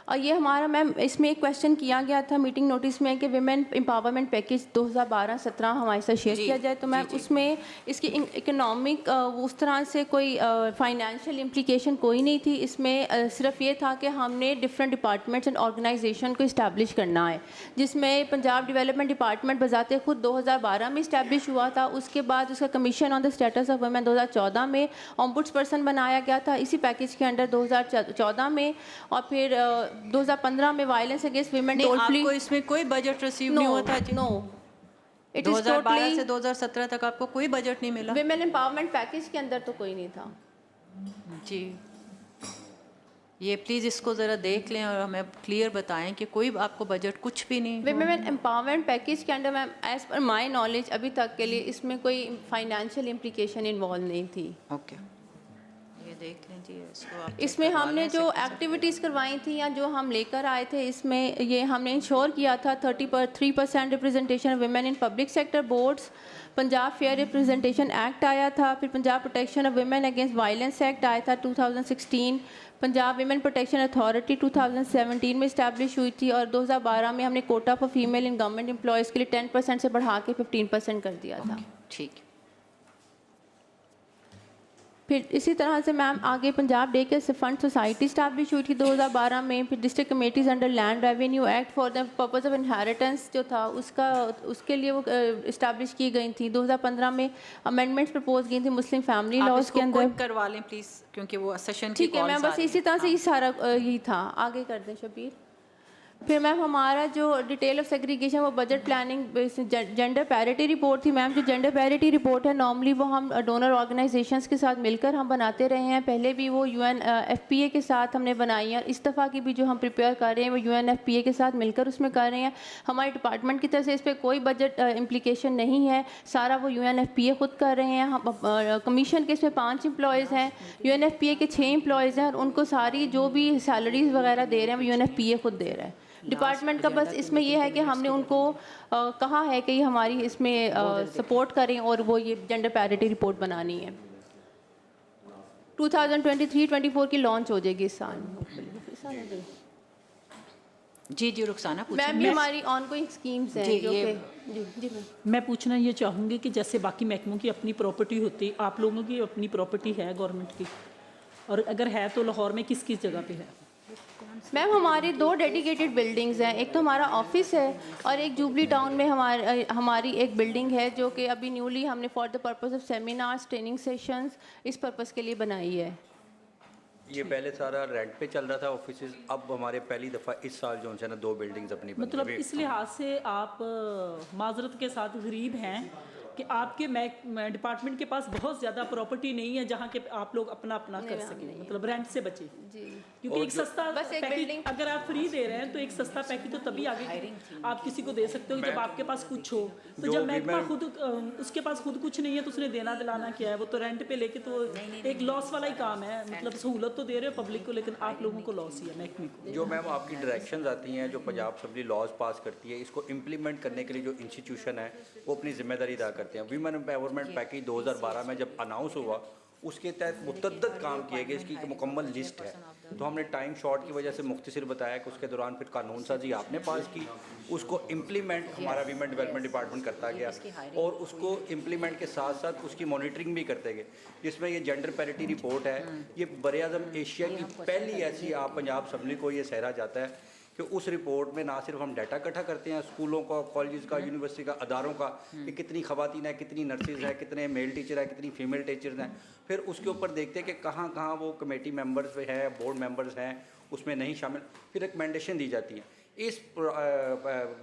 और ये हमारा मैम इसमें एक क्वेश्चन किया गया था मीटिंग नोटिस में कि विमेन एम्पावरमेंट पैकेज 2012-17 हमारे साथ शेयर किया जाए, तो मैम उसमें इसकी इकोनॉमिक उस तरह से कोई फाइनेंशियल इम्प्लीकेशन कोई नहीं थी। इसमें सिर्फ ये था कि हमने डिफरेंट डिपार्टमेंट्स एंड ऑर्गेनाइजेशन को इस्टेब्लिश करना है, जिसमें पंजाब डेवलपमेंट डिपार्टमेंट बजाते खुद 2012 में इस्टेब्लिश हुआ था। उसके बाद उसका commission on the status of women 2014 में ऑम्बुड्स पर्सन बनाया गया था इसी पैकेज के अंडर 2014 में। और फिर 2015 में violence against women toll free. आपको इसमें कोई बजट रिसीव नहीं होता? नो, इट इज 2012 से 2017 तक आपको कोई बजट नहीं मिला? विमेन एम्पावरमेंट पैकेज के अंदर तो कोई नहीं था जी। ये प्लीज़ इसको ज़रा देख लें और हमें क्लियर बताएं कि कोई आपको बजट कुछ भी नहीं। विमेन एम्पावरमेंट पैकेज के under ma'am as per my knowledge अभी तक के लिए इसमें कोई फाइनेंशियल इम्प्लीकेशन इन्वॉल्व नहीं थी। ओके, ये देख लें जी इसको। इसमें हमने जो एक्टिविटीज़ करवाई थी या जो हम लेकर आए थे, इसमें ये हमने इंश्योर किया था 3% representation women in public sector boards. Punjab fair representation act आया था, फिर Punjab protection of women against violence act आया था 2016। पंजाब वुमेन प्रोटेक्शन अथॉरिटी 2017 में इस्टेब्लिश हुई थी और 2012 में हमने Kota for female in government employees के लिए 10% से बढ़ा के 15% कर दिया था। ठीक। फिर इसी तरह से मैम आगे पंजाब डे के फंड सोसाइटी स्टैब्लिश हुई थी 2012 में। फिर district committees under land revenue act for the purpose of inheritance जो था उसके लिए वो इस्टेब्लिश की गई थी। 2015 में अमेंडमेंट्स प्रपोज की थी मुस्लिम फैमिली लॉज के अंदर। करवा लें प्लीज़, क्योंकि वो सेशन ठीक है मैम, बस इसी तरह से ये सारा यही था। आगे कर दें शबीर। फिर मैम हमारा जो डिटेल ऑफ सेग्रीगेशन वो budget planning gender parity report थी मैम। जो जेंडर पैरिटी रिपोर्ट है नॉर्मली वो हम डोनर ऑर्गेनाइजेशंस के साथ मिलकर हम बनाते रहे हैं। पहले भी वो UNFPA के साथ हमने बनाई है। इस दफ़ा की भी जो हम प्रिपेयर कर रहे हैं वो UNFPA के साथ मिलकर उसमें कर रहे हैं। हमारे डिपार्टमेंट की तरफ से इस पर कोई बजट इम्प्लीकेशन नहीं है, सारा वो UNFPA खुद कर रहे हैं। हम कमीशन के इसमें 5 एम्प्लॉयज़ हैं, UNFPA के 6 एम्प्लॉयज़ हैं और उनको सारी जो भी सैलरीज़ वगैरह दे रहे हैं वो UNFPA खुद दे रहा है। डिपार्टमेंट का बस इसमें यह है कि हमने उनको कहा है कि ये हमारी इसमें सपोर्ट करें और वो ये जेंडर पैरिटी रिपोर्ट बनानी है। 2023-24 की लॉन्च हो जाएगी इस साल। जी रुखसाना पूछिए। मैम भी हमारी ऑनगोइंग स्कीम्स हैं जो कि जी मैं पूछना ये चाहूँगी कि जैसे बाकी महकमों की अपनी प्रॉपर्टी होती, आप लोगों की अपनी प्रॉपर्टी है गवर्नमेंट की, और अगर है तो लाहौर में किस किस जगह पे है? मैम हमारी 2 डेडिकेटेड बिल्डिंग्स हैं। एक तो हमारा ऑफिस है और एक जुबली टाउन में हमारी एक बिल्डिंग है जो कि अभी न्यूली हमने for the purpose of seminars training sessions इस पर्पस के लिए बनाई है। ये पहले सारा रेंट पे चल रहा था ऑफिसेज, अब हमारे पहली दफ़ा इस साल जो है ना 2 बिल्डिंग्स अपनी बनी। मतलब इस लिहाज से आप माजरत के साथ गरीब हैं कि आपके डिपार्टमेंट के पास बहुत ज़्यादा प्रॉपर्टी नहीं है जहाँ के आप लोग अपना कर सकें, मतलब रेंट से बचे। क्योंकि एक सस्ता पैकेज अगर आप फ्री दे रहे हैं तो एक सस्ता पैकेज तो तभी आगे आप किसी को दे सकते हो जब आपके पास कुछ हो। तो जब महकमा खुद उसके पास खुद कुछ नहीं है तो उसने देना दिलाना क्या है? वो तो रेंट पे लेके तो एक लॉस वाला ही काम है। मतलब सहूलत तो दे रहे हो पब्लिक को, लेकिन आप लोगों को लॉस ही है महकमे को। जो मैम आपकी डायरेक्शंस आती हैं, जो पंजाब असेंबली लॉज पास करती है, इसको इम्प्लीमेंट करने के लिए जो इंस्टीट्यूशन है वो अपनी जिम्मेदारी अदा करते हैं। वीमेन एम्पावरमेंट पैकेज 2012 में जब अनाउंस हुआ उसके तहत मुतद्दद काम किए गए, इसकी मुकम्मल लिस्ट है। तो हमने टाइम शॉर्ट की वजह से मुख्तसर बताया कि उसके दौरान फिर कानून साजी आपने पास की, उसको इम्प्लीमेंट हमारा वीमेन डेवलपमेंट डिपार्टमेंट करता गया और उसको इम्प्लीमेंट के साथ साथ उसकी मॉनिटरिंग भी करते गए। जिसमें ये जेंडर पैरिटी रिपोर्ट है, ये बरे-आज़म एशिया की पहली ऐसी आप पंजाब असेंबली को ये सहरा जाता है कि उस रिपोर्ट में ना सिर्फ हम डाटा इकट्ठा करते हैं स्कूलों का, कॉलेज का, यूनिवर्सिटी का, अदारों का कि कितनी ख़वातीन है, कितनी नर्सेज है, कितने मेल टीचर है, कितनी फीमेल टीचर्स हैं, फिर उसके ऊपर देखते हैं कि कहाँ कहाँ वो कमेटी मेंबर्स हैं, बोर्ड मेंबर्स हैं उसमें नहीं शामिल, फिर रिकमेंडेशन दी जाती है। इस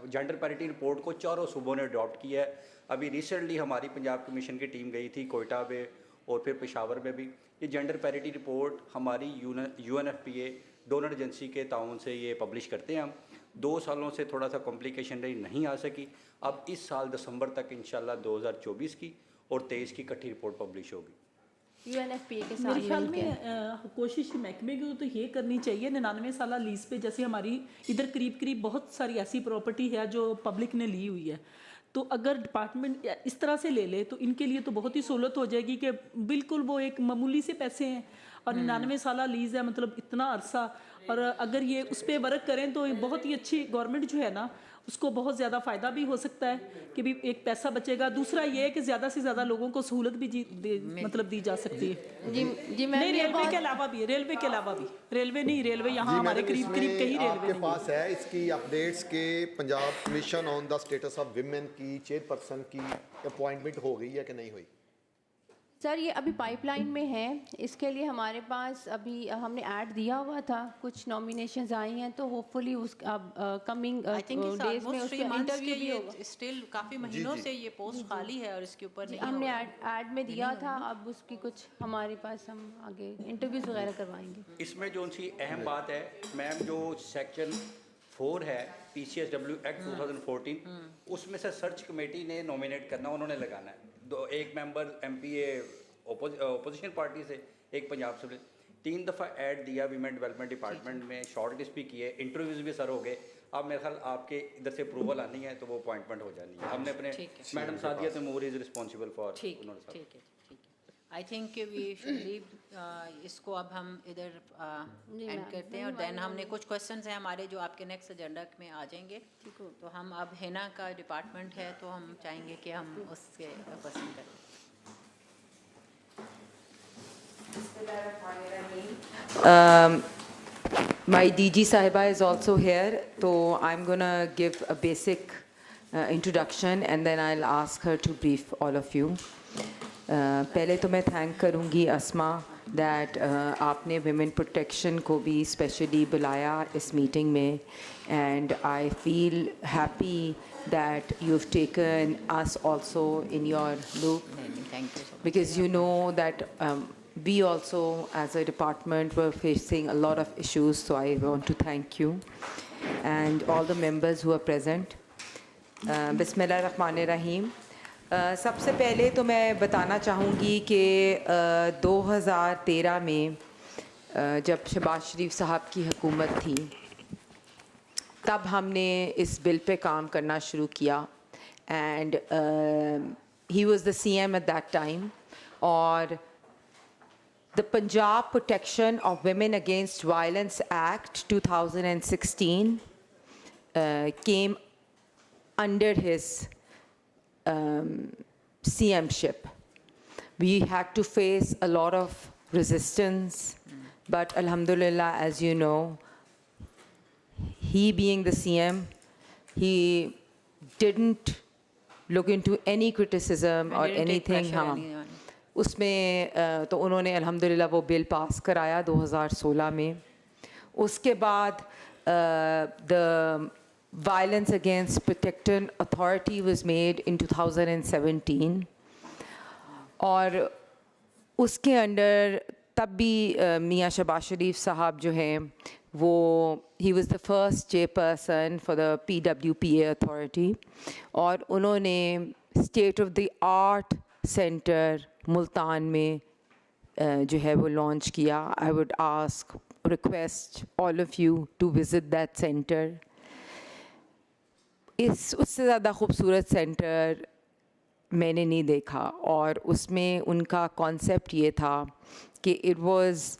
जेंडर पैरिटी रिपोर्ट को 4 सूबों ने अडॉप्ट किया है। अभी रिसेंटली हमारी पंजाब कमीशन की टीम गई थी कोयटा में और फिर पेशावर में भी। ये जेंडर पैरिटी रिपोर्ट हमारी UNFPA डोनर एजेंसी के ताउन से ये पब्लिश करते हैं हम। 2 सालों से थोड़ा सा कॉम्प्लिकेशन रही, नहीं आ सकी। अब इस साल दिसंबर तक इंशाल्लाह 2024 की और 23 की इकट्ठी रिपोर्ट पब्लिश होगी। UNFPA के साथ मेरे ख्याल में कोशिश महकमे को तो ये करनी चाहिए 99 साल लीज पे, जैसे हमारी इधर करीब बहुत सारी ऐसी प्रॉपर्टी है जो पब्लिक ने ली हुई है, तो अगर डिपार्टमेंट इस तरह से ले ले तो इनके लिए तो बहुत ही सहूलत हो जाएगी कि बिल्कुल वो एक मामूली से पैसे हैं और 99 साल लीज है, मतलब इतना अरसा, और अगर ये उस पर वर्क करें तो बहुत ही अच्छी गवर्नमेंट जो है ना उसको बहुत ज़्यादा फ़ायदा भी हो सकता है कि भी एक पैसा बचेगा। दूसरा ये है कि ज़्यादा से ज़्यादा लोगों को सहूलत भी मतलब दी जा सकती है। जी नहीं, रेलवे के अलावा भी, रेलवे नहीं, रेलवे यहाँ हमारे करीब कहीं रेलवे आपके पास है इसकी अपडेट्स के Punjab commission on the status of women की चेयरपर्सन की अपॉइंटमेंट हो गई है कि नहीं हुई? सर ये अभी पाइपलाइन में है। इसके लिए हमारे पास अभी हमने ऐड दिया हुआ था, कुछ नॉमिनेशंस आई हैं तो होपफुली उस कमिंग डेज में उसका इंटरव्यू भी होगा। स्टिल काफ़ी महीनों से ये पोस्ट खाली है और इसके ऊपर हमने ऐड में दिया था, अब उसकी कुछ हमारे पास हम आगे इंटरव्यूज वगैरह करवाएंगे। इसमें जो सी अहम बात है मैम, जो सेक्शन 4 है PCSW एक्ट 2014 उसमें से सर्च कमेटी ने नॉमिनेट करना, उन्होंने लगाना है। एक मेंबर MPA ओपोजिशन पार्टी से, एक पंजाब से। 3 दफ़ा ऐड दिया वीमेन डेवलपमेंट डिपार्टमेंट में, शॉर्ट लिस्ट भी किए, इंटरव्यूज़ भी सर हो गए। अब मेरे ख्याल आपके इधर से अप्रूवल आनी है तो वो अपॉइंटमेंट हो जानी है। हमने अपने madam Sadia Taimur is responsible for. ठीक है। I think we should leave इसको अब हम इधर एंड करते हैं और देन हमने कुछ क्वेश्चंस हैं हमारे जो आपके नेक्स्ट एजेंडा में आ जाएंगे। तो हम अब हिना का डिपार्टमेंट है तो हम चाहेंगे कि हम उससे क्वेश्चन करें। My DG Sahiba is also here, so I'm gonna give a basic introduction and then I'll ask her to brief all of you. पहले तो मैं थैंक करूँगी अस्मा that आपने women protection को भी specially बुलाया इस meeting में, and I feel happy that you've taken us also in your loop. Thank you. Because you know that we also as a department were facing a lot of issues, so I want to thank you and all the members who are present. Bismillahirrahmanirrahim. सबसे पहले तो मैं बताना चाहूँगी कि 2013 में जब शहबाज शरीफ साहब की हुकूमत थी तब हमने इस बिल पे काम करना शुरू किया, and he was the CM at that time, और the Punjab Protection of Women Against Violence Act 2016 came under his CM-ship. We had to face a lot of resistance, but Alhamdulillah, as you know, he being the CM, he didn't look into any criticism or anything. उसमें तो उन्होंने अल्हम्दुलिल्लाह वो bill pass कराया 2016 में. उसके बाद the Violence Against Protection Authority was made in 2017, और उसके अंडर तब भी मियाँ शहबाज शरीफ साहब जो हैं वो he was the first chairperson for the PWPA authority, और उन्होंने state of the art center Multan में जो है वो launch किया. I would request all of you to visit that center. उससे ज़्यादा खूबसूरत सेंटर मैंने नहीं देखा, और उसमें उनका कॉन्सेप्ट ये था कि it was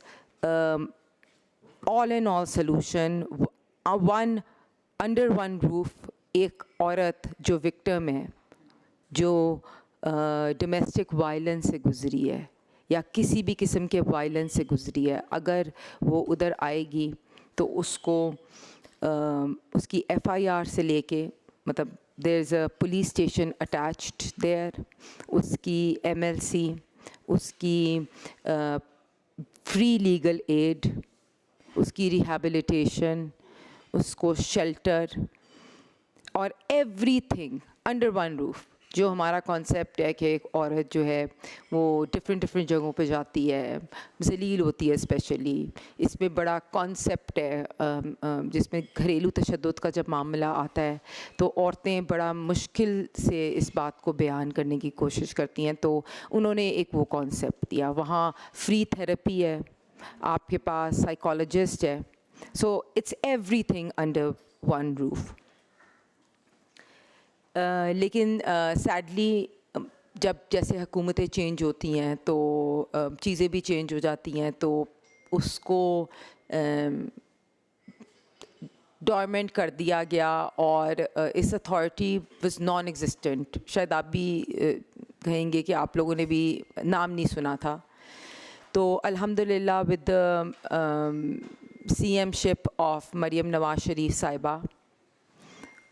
all in all solution, one under one roof. एक औरत जो विक्टिम है, जो डोमेस्टिक वायलेंस से गुज़री है या किसी भी किस्म के वायलेंस से गुज़री है, अगर वो उधर आएगी तो उसको उसकी FIR से लेके, मतलब there is a police station attached there, उसकी MLC, उसकी free legal aid, उसकी rehabilitation, उसको shelter और everything under one roof. जो हमारा कॉन्सेप्ट है कि एक औरत जो है वो डिफरेंट जगहों पे जाती है, ज़लील होती है स्पेशली, इसमें बड़ा कॉन्सेप्ट है जिसमें घरेलू तशद्दुद का जब मामला आता है तो औरतें बड़ा मुश्किल से इस बात को बयान करने की कोशिश करती हैं. तो उन्होंने एक वो कॉन्सेप्ट दिया. वहाँ फ्री थेरेपी है, आपके पास साइकोलॉजिस्ट है, so it's everything under one roof. लेकिन सैडली जब जैसे हुकूमतें चेंज होती हैं तो चीज़ें भी चेंज हो जाती हैं, तो उसको डॉर्मेंट कर दिया गया और इस अथॉरिटी वाज नॉन एग्जिस्टेंट. शायद आप भी कहेंगे कि आप लोगों ने भी नाम नहीं सुना था. तो अल्हम्दुलिल्लाह विद द CM-शिप ऑफ मरियम नवाज शरीफ साहिबा,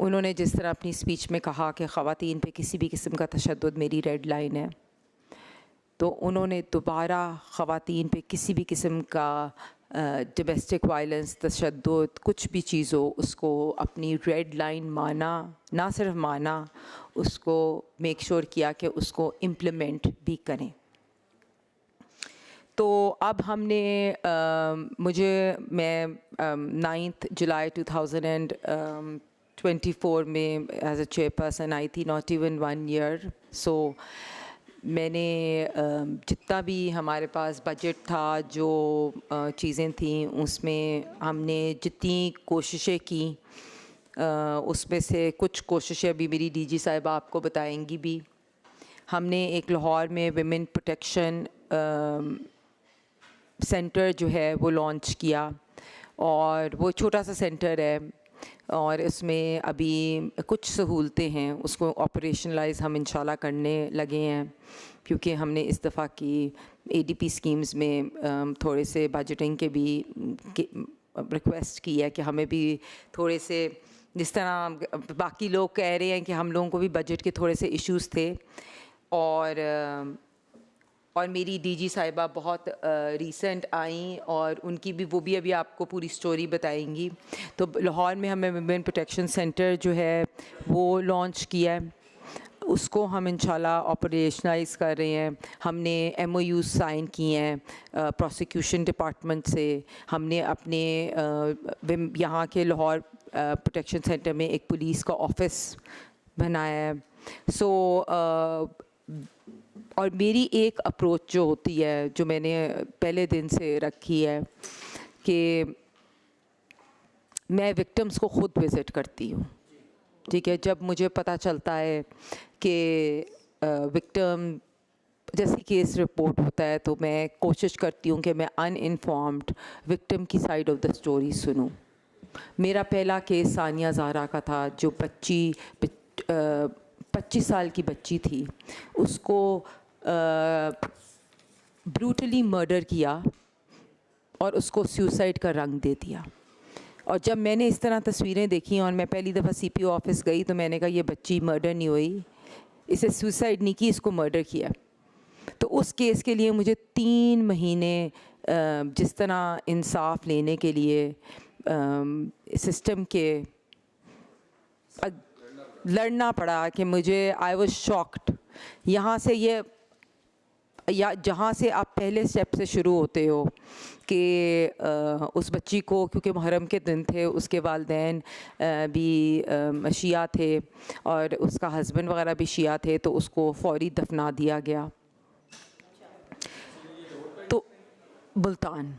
उन्होंने जिस तरह अपनी स्पीच में कहा कि ख़वातीन पे किसी भी किस्म का तशद्दुद मेरी रेड लाइन है, तो उन्होंने दोबारा ख़वातीन पे किसी भी किस्म का डोमेस्टिक वायलेंस, तशद्दुद, कुछ भी चीज़ हो, उसको अपनी रेड लाइन माना, ना सिर्फ माना, उसको मेक श्योर किया कि उसको इम्प्लीमेंट भी करें. तो अब हमने मैं 9 जुलाई 2024 में एज अ चेयरपर्सन आई थी, नॉट इवन 1 ईयर. सो मैंने जितना भी हमारे पास बजट था, जो चीज़ें थी, उसमें हमने जितनी कोशिशें की, उसमें से कुछ कोशिशें अभी मेरी DG साहिबा आपको बताएंगी भी. हमने एक लाहौर में विमेन प्रोटेक्शन सेंटर जो है वो लॉन्च किया, और वो छोटा सा सेंटर है और इसमें अभी कुछ सहूलतें हैं, उसको ऑपरेशनलाइज हम इंशाल्लाह करने लगे हैं, क्योंकि हमने इस दफ़ा की ADP स्कीम्स में थोड़े से बजटिंग के भी रिक्वेस्ट की है कि हमें भी थोड़े से, जिस तरह बाकी लोग कह रहे हैं कि हम लोगों को भी बजट के थोड़े से इश्यूज़ थे, और मेरी DG साहिबा बहुत रीसेंट आई और उनकी भी, वो भी अभी आपको पूरी स्टोरी बताएंगी। तो लाहौर में हमें वुमेन प्रोटेक्शन सेंटर जो है वो लॉन्च किया है, उसको हम इंशाल्लाह ऑपरेशनलाइज कर रहे हैं। हमने MOU साइन किए हैं प्रोसिक्यूशन डिपार्टमेंट से। हमने अपने यहाँ के लाहौर प्रोटेक्शन सेंटर में एक पुलिस का ऑफिस बनाया है। और मेरी एक अप्रोच जो होती है, जो मैंने पहले दिन से रखी है, कि मैं विक्टिम्स को ख़ुद विज़िट करती हूँ, ठीक है। जब मुझे पता चलता है कि विक्टिम, जैसे केस रिपोर्ट होता है, तो मैं कोशिश करती हूँ कि मैं अनइन्फॉर्म्ड विक्टिम की साइड ऑफ द स्टोरी सुनूँ। मेरा पहला केस सानिया ज़हरा का था, जो 25 साल की बच्ची थी, उसको ब्रूटली मर्डर किया और उसको सुसाइड का रंग दे दिया। और जब मैंने इस तरह तस्वीरें देखी और मैं पहली दफ़ा CPO ऑफिस गई, तो मैंने कहा ये बच्ची मर्डर नहीं हुई, इसे सुसाइड नहीं की, इसको मर्डर किया। तो उस केस के लिए मुझे 3 महीने जिस तरह इंसाफ लेने के लिए सिस्टम के लड़ना पड़ा, कि मुझे, आई वाज शॉक्ड। यहाँ से ये, या जहाँ से आप पहले स्टेप से शुरू होते हो कि उस बच्ची को, क्योंकि मुहर्रम के दिन थे, उसके वालिदैन भी शिया थे और उसका हस्बैंड वगैरह भी शिया थे, तो उसको फौरी दफना दिया गया। तो मुल्तान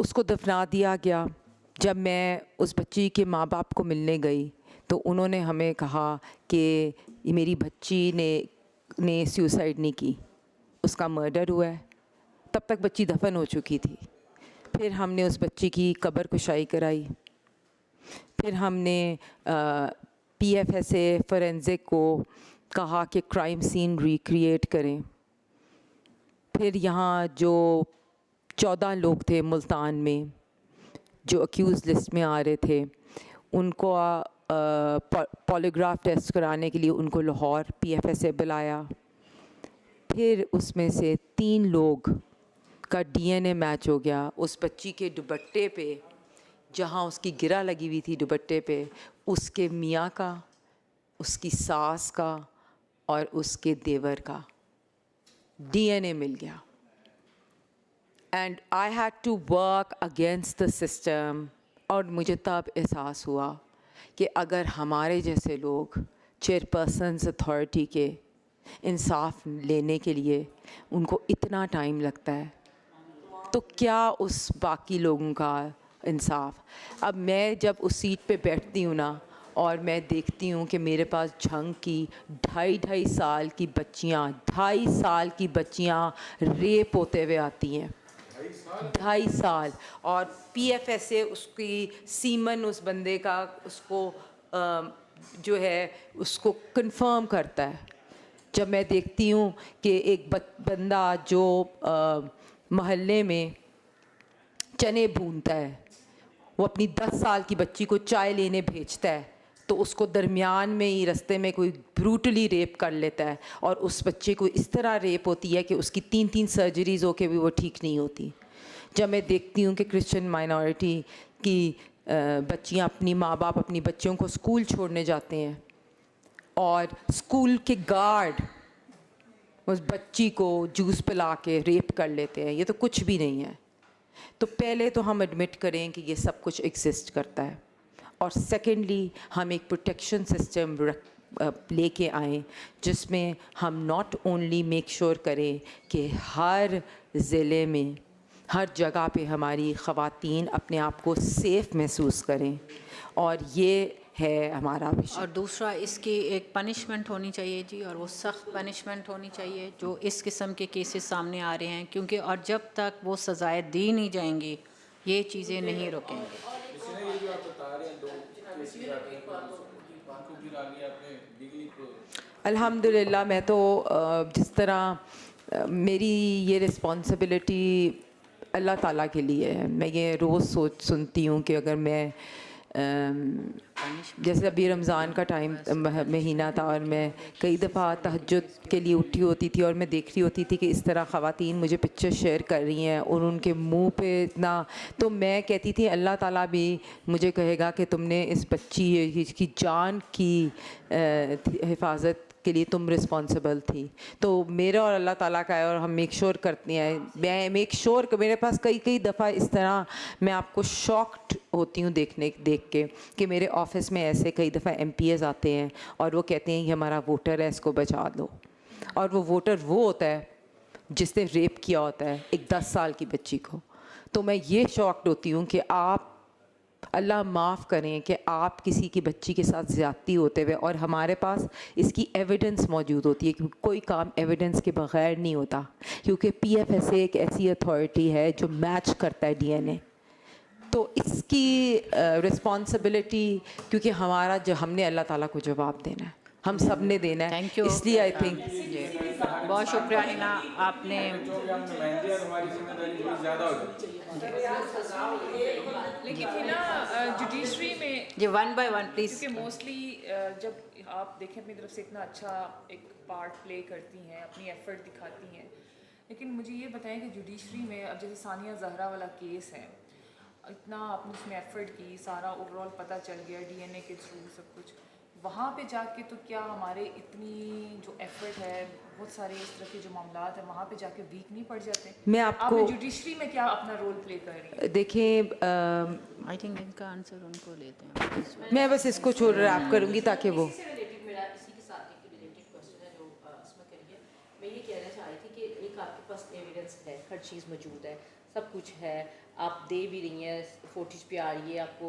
उसको दफना दिया गया। जब मैं उस बच्ची के माँ बाप को मिलने गई, तो उन्होंने हमें कहा कि मेरी बच्ची ने सुसाइड नहीं की, उसका मर्डर हुआ है। तब तक बच्ची दफन हो चुकी थी। फिर हमने उस बच्ची की कब्र कुशाई कराई। फिर हमने PFSA फोरेंसिक को कहा कि क्राइम सीन रिक्रिएट करें। फिर यहाँ जो 14 लोग थे मुल्तान में जो अक्यूज़ लिस्ट में आ रहे थे, उनको पॉलीग्राफ टेस्ट कराने के लिए उनको लाहौर PFSA बुलाया। फिर उसमें से 3 लोग का DNA मैच हो गया। उस बच्ची के दुपट्टे पे, जहाँ उसकी गिरा लगी हुई थी दुपट्टे पे, उसके मियाँ का, उसकी सास का और उसके देवर का DNA मिल गया। And I had to work against the system. और मुझे तब एहसास हुआ कि अगर हमारे जैसे लोग चेयरपर्सन्स अथॉरिटी के इंसाफ लेने के लिए उनको इतना टाइम लगता है, तो क्या उस बाकी लोगों का इंसाफ। अब मैं जब उस सीट पे बैठती हूँ ना, और मैं देखती हूँ कि मेरे पास झंग की 2.5 साल की बच्चियाँ, 2.5 साल की बच्चियाँ रेप होते हुए आती हैं, 2.5 साल। और PFSA उसकी सीमन, उस बंदे का, उसको जो है उसको कंफर्म करता है। जब मैं देखती हूँ कि एक बंदा जो महल्ले में चने भूनता है, वो अपनी 10 साल की बच्ची को चाय लेने भेजता है, तो उसको दरमियान में ही रास्ते में कोई ब्रूटली रेप कर लेता है। और उस बच्चे को इस तरह रेप होती है कि उसकी 3 सर्जरीज़ होके भी वो ठीक नहीं होती। जब मैं देखती हूँ कि क्रिश्चियन माइनॉरिटी की बच्चियाँ, अपनी माँ बाप अपनी बच्चियों को स्कूल छोड़ने जाते हैं और स्कूल के गार्ड उस बच्ची को जूस पिला के रेप कर लेते हैं, ये तो कुछ भी नहीं है। तो पहले तो हम एडमिट करें कि ये सब कुछ एग्जिस्ट करता है, और सेकेंडली हम एक प्रोटेक्शन सिस्टम लेके आएँ जिसमें हम नॉट ओनली मेक श्योर करें कि हर ज़िले में, हर जगह पे हमारी ख़वातीन अपने आप को सेफ़ महसूस करें, और ये है हमारा विषय। और दूसरा, इसकी एक पनिशमेंट होनी चाहिए जी, और वो सख्त पनिशमेंट होनी चाहिए जो इस किस्म के केसेस सामने आ रहे हैं, क्योंकि और जब तक वो सज़ाएं दी नहीं जाएंगी ये चीज़ें नहीं रुकेंगी। अल्हम्दुलिल्लाह, मैं तो जिस तरह मेरी ये रिस्पॉन्सिबिलिटी अल्लाह ताला के लिए है। मैं ये रोज़ सुनती हूँ कि अगर मैं जैसे अभी रमज़ान का टाइम महीना था और मैं कई दफ़ा तहज्जुद के लिए उठी होती थी और मैं देख रही होती थी कि इस तरह ख़वातीन मुझे पिक्चर शेयर कर रही हैं और उनके मुंह पे इतना, तो मैं कहती थी अल्लाह ताला भी मुझे कहेगा कि तुमने इस बच्ची की जान की हिफाजत के लिए तुम रिस्पॉन्सिबल थी। तो मेरा और अल्लाह ताला का है और हम मेक श्योर करते हैं। मैं मेक श्योर मेरे पास कई दफ़ा इस तरह मैं आपको शॉक्ड होती हूँ देख के कि मेरे ऑफिस में ऐसे कई दफ़ा MPs आते हैं और वो कहते हैं कि हमारा वोटर है, इसको बचा लो। और वो वोटर वो होता है जिसने रेप किया होता है एक 10 साल की बच्ची को। तो मैं ये शॉक्ड होती हूँ कि आप अल्लाह माफ़ करें कि आप किसी की बच्ची के साथ ज़्यादती होते हुए, और हमारे पास इसकी एविडेंस मौजूद होती है क्योंकि कोई काम एविडेंस के बग़ैर नहीं होता, क्योंकि PFSA एक ऐसी अथॉरिटी है जो मैच करता है DNA। तो इसकी रिस्पॉन्सिबिलिटी क्योंकि हमारा जो हमने अल्लाह ताला को जवाब देना है, हम सब ने देना है। Thank you. इसलिए आई थिंक बहुत शुक्रिया हिना, आपने लेकिन हिना जुडिशरी में जी 1 by 1 प्लीज़, क्योंकि मोस्टली जब आप देखें अपनी तरफ से इतना अच्छा एक पार्ट प्ले करती हैं, अपनी एफर्ट दिखाती हैं, लेकिन मुझे ये बताएं कि जुडिशरी में अब जैसे सानिया जहरा वाला केस है, इतना आपने उसमें एफर्ट की, सारा ओवरऑल पता चल गया DNA के थ्रू सब कुछ, वहाँ पे जाके तो क्या हमारे इतनी जो एफर्ट है, बहुत सारे इस तरह के जो मामलात हैं, वहाँ पे जाके वीक नहीं पड़ जाते? मैं आपको जुडिशरी में क्या अपना रोल प्ले कर रही है? देखिए आई थिंक इनका आंसर उनको लेते हैं। मैं बस इसको छोड़ रैप करूँगी ताकि वो मेरा इसी के साथ एक रिलेटेड क्वेश्चन है जो इसमें करिए। मैं ये कहना चाह रही थी कि एक आपके पास एविडेंस है, हर चीज़ मौजूद है, सब कुछ है, आप दे भी रही हैं, फुटेज पे आ रही है, आपको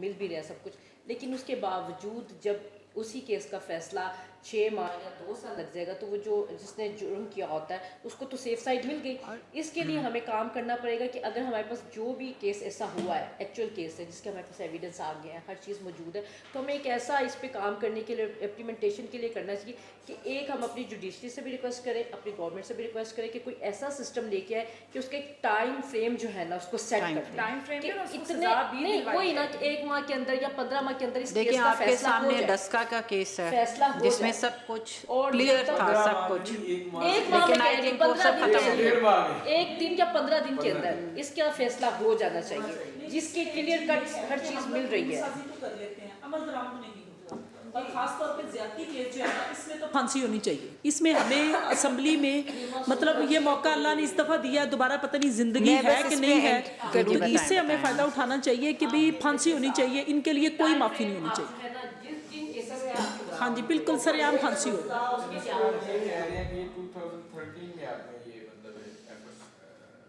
मिल भी रहा है सब कुछ, लेकिन उसके बावजूद जब उसी केस का फैसला 6 माह या 2 साल लग जाएगा, तो वो जो जिसने जुर्म किया होता है उसको तो सेफ साइड मिल गई। इसके लिए हमें काम करना पड़ेगा कि अगर हमारे पास जो भी केस ऐसा हुआ है, एक्चुअल केस है जिसके हमारे पास एविडेंस आ गया है, हर चीज़ मौजूद है, तो हमें एक ऐसा इस पे काम करने के लिए, इम्प्लीमेंटेशन के लिए करना चाहिए कि एक हम अपनी जुडिशरी से भी रिक्वेस्ट करें, अपनी गवर्नमेंट से भी रिक्वेस्ट करें कि कोई ऐसा सिस्टम लेके आए कि उसका एक टाइम फ्रेम जो है ना उसको सेट कर दें। टाइम फ्रेम इतने नहीं वही ना कि 1 माह के अंदर या 15 माह के अंदर इस देखिए केस का आपके फैसला हो सामने जाए। डस्का का केस है फैसला हो जिसमें जाए। सब कुछ और क्लियर जब था, तक- सब कुछ, एक माह लेकिन आई थिंक वो सब खत्म हो गया। 1 दिन या 15 दिन के अंदर इसका फैसला हो जाना चाहिए, जिसकी क्लियर कट हर चीज मिल रही है। कर लेते हैं, अमल दरामद नहीं होता, और खास तौर पे ज्यादती केस जो है ना, इसमें तो फांसी होनी चाहिए। इसमें हमें असेंबली में मतलब ये मौका अल्लाह ने इस दफ़ा दिया, दोबारा पता नहीं जिंदगी मैं है बस कि इसमें नहीं है, end तो करूंगी। इससे हमें फ़ायदा उठाना चाहिए कि भाई फांसी होनी चाहिए, इनके लिए कोई माफ़ी नहीं होनी चाहिए। हाँ जी बिल्कुल सरेआम फांसी हो।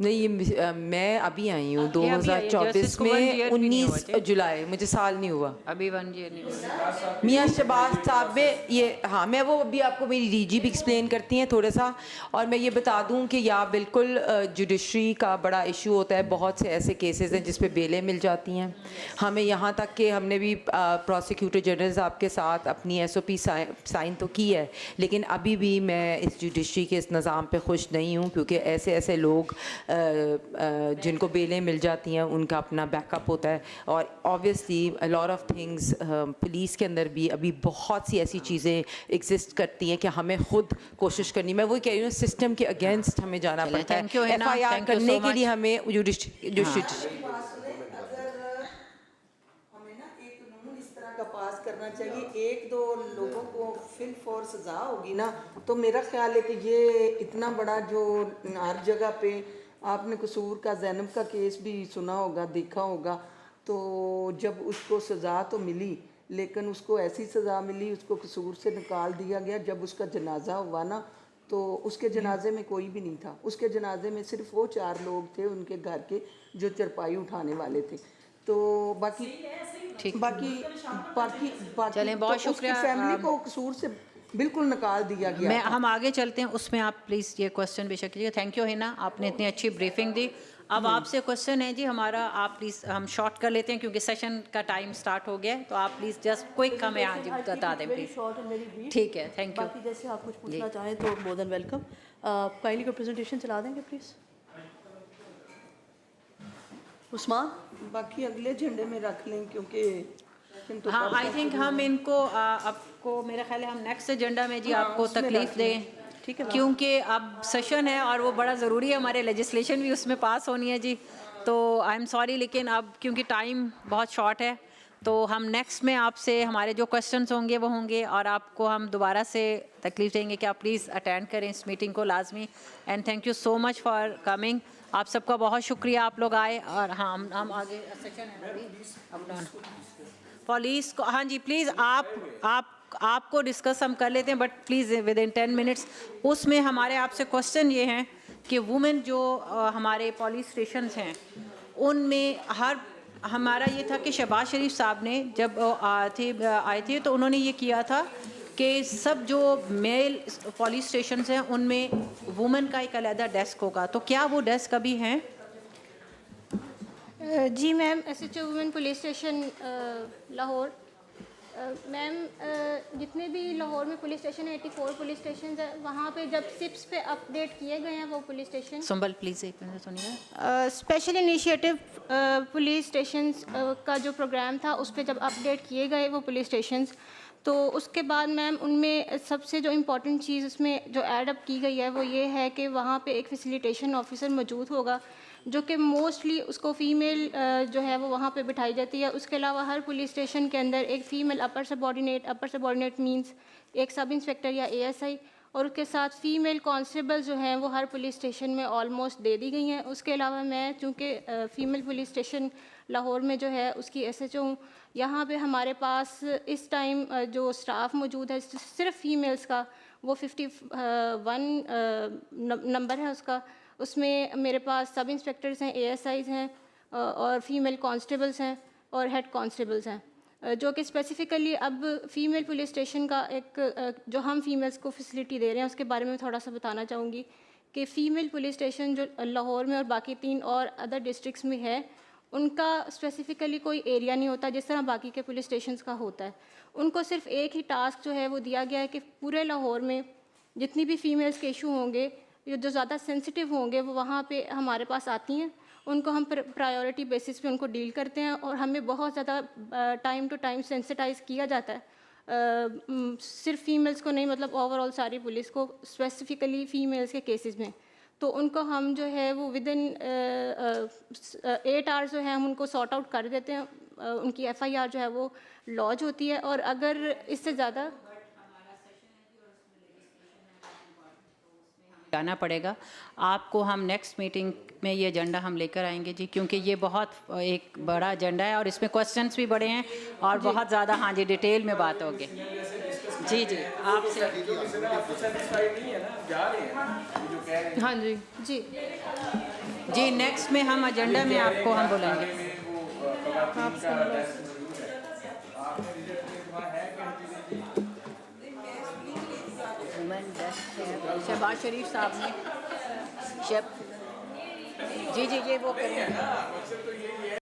नहीं, ये मैं अभी आई हूँ ये अभी आई है, 2024 जस्टिस को 1 में year भी नहीं हुआ 19 जुलाई, मुझे साल नहीं हुआ अभी 1 year नहीं हुआ। मियाँ शहबाज साहब में ये, हाँ मैं वो अभी आपको मेरी डीजी भी एक्सप्लेन करती हैं थोड़ा सा। और मैं ये बता दूं कि यहाँ बिल्कुल जुडिशरी का बड़ा इशू होता है, बहुत से ऐसे केसेस हैं जिस पे बेलें मिल जाती हैं हमें, यहाँ तक कि हमने भी प्रोसिक्यूटर जनरल साहब के साथ अपनी SOP साइन तो की है, लेकिन अभी भी मैं इस जुडिशरी के इस निज़ाम पे खुश नहीं हूँ, क्योंकि ऐसे ऐसे लोग जिनको बेलें मिल जाती हैं उनका अपना बैकअप होता है। और obviously a lot of things police के अंदर भी अभी बहुत सी ऐसी चीज़ें एग्जिस्ट करती हैं कि हमें खुद कोशिश करनी, मैं वही कह रही हूँ, सिस्टम के अगेंस्ट हमें जाना पड़ता है। FIR करने के लिए हमें जुडिशरी का पास करना चाहिए। 1-2 लोगों को फिल फॉर सज़ा होगी ना, तो मेरा ख्याल है कि ये इतना बड़ा जो हर जगह पे आपने कसूर का ज़ैनब का केस भी सुना होगा, देखा होगा, तो जब उसको सज़ा तो मिली, लेकिन उसको ऐसी सज़ा मिली, उसको कसूर से निकाल दिया गया। जब उसका जनाजा हुआ ना, तो उसके जनाजे में कोई भी नहीं था, उसके जनाजे में सिर्फ वो 4 लोग थे उनके घर के जो चरपाई उठाने वाले थे। तो बाकी चलें, बहुत तो शुक्रिया। फैमिली को कसूर से बिल्कुल निकाल दिया गया। हम आगे चलते हैं, उसमें आप प्लीज़ ये क्वेश्चन बेशक कीजिए। थैंक यू हिना, आपने इतनी अच्छी ब्रीफिंग दी। अब आपसे क्वेश्चन है जी हमारा, आप प्लीज़ हम शॉर्ट कर लेते हैं क्योंकि सेशन का टाइम स्टार्ट हो गया है, तो आप प्लीज़ जस्ट क्विक हमें आज बता दें प्लीज़। ठीक है, थैंक यू। बाकी जैसे आप कुछ पूछना चाहें तो मोर देन वेलकम। काइंडली को प्रेजेंटेशन चला देंगे प्लीज़। उस्मान, बाकी अगले झंडे में रख लें क्योंकि हाँ, आई थिंक हम इनको आपको मेरा ख्याल है हम नेक्स्ट एजेंडा में जी आपको तकलीफ दें, ठीक है, क्योंकि अब सेशन है और वो बड़ा ज़रूरी है, हमारे लेजिस्लेशन भी उसमें पास होनी है जी। तो आई एम सॉरी, लेकिन अब क्योंकि टाइम बहुत शॉर्ट है तो हम नेक्स्ट में आपसे हमारे जो क्वेश्चंस होंगे वो होंगे और आपको हम दोबारा से तकलीफ देंगे कि आप प्लीज़ अटेंड करें इस मीटिंग को लाजमी। And thank you so much for coming, आप सबका बहुत शुक्रिया, आप लोग आए। और हाँ, हम आगे सेशन है पुलिस को, हाँ जी प्लीज़ आपको डिस्कस हम कर लेते हैं, but please with in 10 minutes. उसमें हमारे आपसे क्वेश्चन ये हैं कि वुमेन जो हमारे पुलिस स्टेशंस हैं उनमें हमारा ये था कि शहबाज शरीफ साहब ने जब आए थे तो उन्होंने ये किया था कि सब जो मेल पुलिस स्टेशंस हैं उनमें वुमेन का एक अलग डेस्क होगा, तो क्या वो डेस्क अभी हैं? जी ma'am, SHO women police station Lahore. Ma'am जितने भी लाहौर में पुलिस स्टेशन है 84 पुलिस स्टेशन है, वहाँ पे जब सिप्स पे अपडेट किए गए हैं वो पुलिस स्टेशन, संभल प्लीज़ एक मिनट सुनिएगा। स्पेशल इनिशिएटिव पुलिस स्टेशन का जो प्रोग्राम था उस पर जब अपडेट किए गए वो पुलिस स्टेशंस, तो उसके बाद मैम उनमें सबसे जो इम्पोर्टेंट चीज़ उसमें जो ऐड अप की गई है वो ये है कि वहाँ पे एक फैसिलिटेशन ऑफिसर मौजूद होगा जो कि मोस्टली उसको फ़ीमेल जो है वो वहाँ पे बिठाई जाती है। उसके अलावा हर पुलिस स्टेशन के अंदर एक फ़ीमेल अपर सबॉर्डिनेट मींस एक सब इंस्पेक्टर या ASI, और उसके साथ फ़ीमेल कांस्टेबल जो हैं वो हर पुलिस स्टेशन में ऑलमोस्ट दे दी गई हैं। उसके अलावा मैं चूँकि फ़ीमेल पुलिस स्टेशन लाहौर में जो है उसकी SHO हूँ, यहाँ पे हमारे पास इस टाइम जो स्टाफ मौजूद है सिर्फ फीमेल्स का वो 51 नंबर है उसका। उसमें मेरे पास सब इंस्पेक्टर्स हैं, ASIs हैं और फीमेल कांस्टेबल्स हैं और हेड कांस्टेबल्स हैं, जो कि स्पेसिफ़िकली अब फ़ीमेल पुलिस स्टेशन का एक जो हम फीमेल्स को फैसिलिटी दे रहे हैं उसके बारे में थोड़ा सा बताना चाहूँगी कि फ़ीमेल पुलिस स्टेशन जो लाहौर में और बाकी 3 और अदर डिस्ट्रिक्ट्स में है उनका स्पेसिफ़िकली कोई एरिया नहीं होता जिस तरह बाकी के पुलिस स्टेशंस का होता है। उनको सिर्फ एक ही टास्क जो है वो दिया गया है कि पूरे लाहौर में जितनी भी फ़ीमेल्स के इशू होंगे जो ज़्यादा सेंसिटिव होंगे वो वहाँ पे हमारे पास आती हैं, उनको हम प्रायोरिटी बेसिस पे उनको डील करते हैं और हमें बहुत ज़्यादा टाइम टू टाइम सेंसिटाइज़ किया जाता है, सिर्फ फीमेल्स को नहीं, मतलब ओवरऑल सारी पुलिस को, स्पेसिफ़िकली फ़ीमेल्स के केसेस में। तो उनको हम जो है वो विद इन 8 आवर्स जो है हम उनको सॉर्ट आउट कर देते हैं, उनकी FIR जो है वो लॉज होती है। और अगर इससे ज़्यादा जाना पड़ेगा आपको, हम नेक्स्ट मीटिंग में ये एजेंडा हम लेकर आएंगे जी, क्योंकि ये बहुत एक बड़ा एजेंडा है और इसमें क्वेश्चंस भी बड़े हैं और बहुत ज़्यादा हाँ जी डिटेल में बात होगी। जी जी आपसे हाँ जी जी नेक्स्ट में हम एजेंडा में आपको हम बुलाएंगे। शहबाज शरीफ साहब ने जी ये वो करेंगे।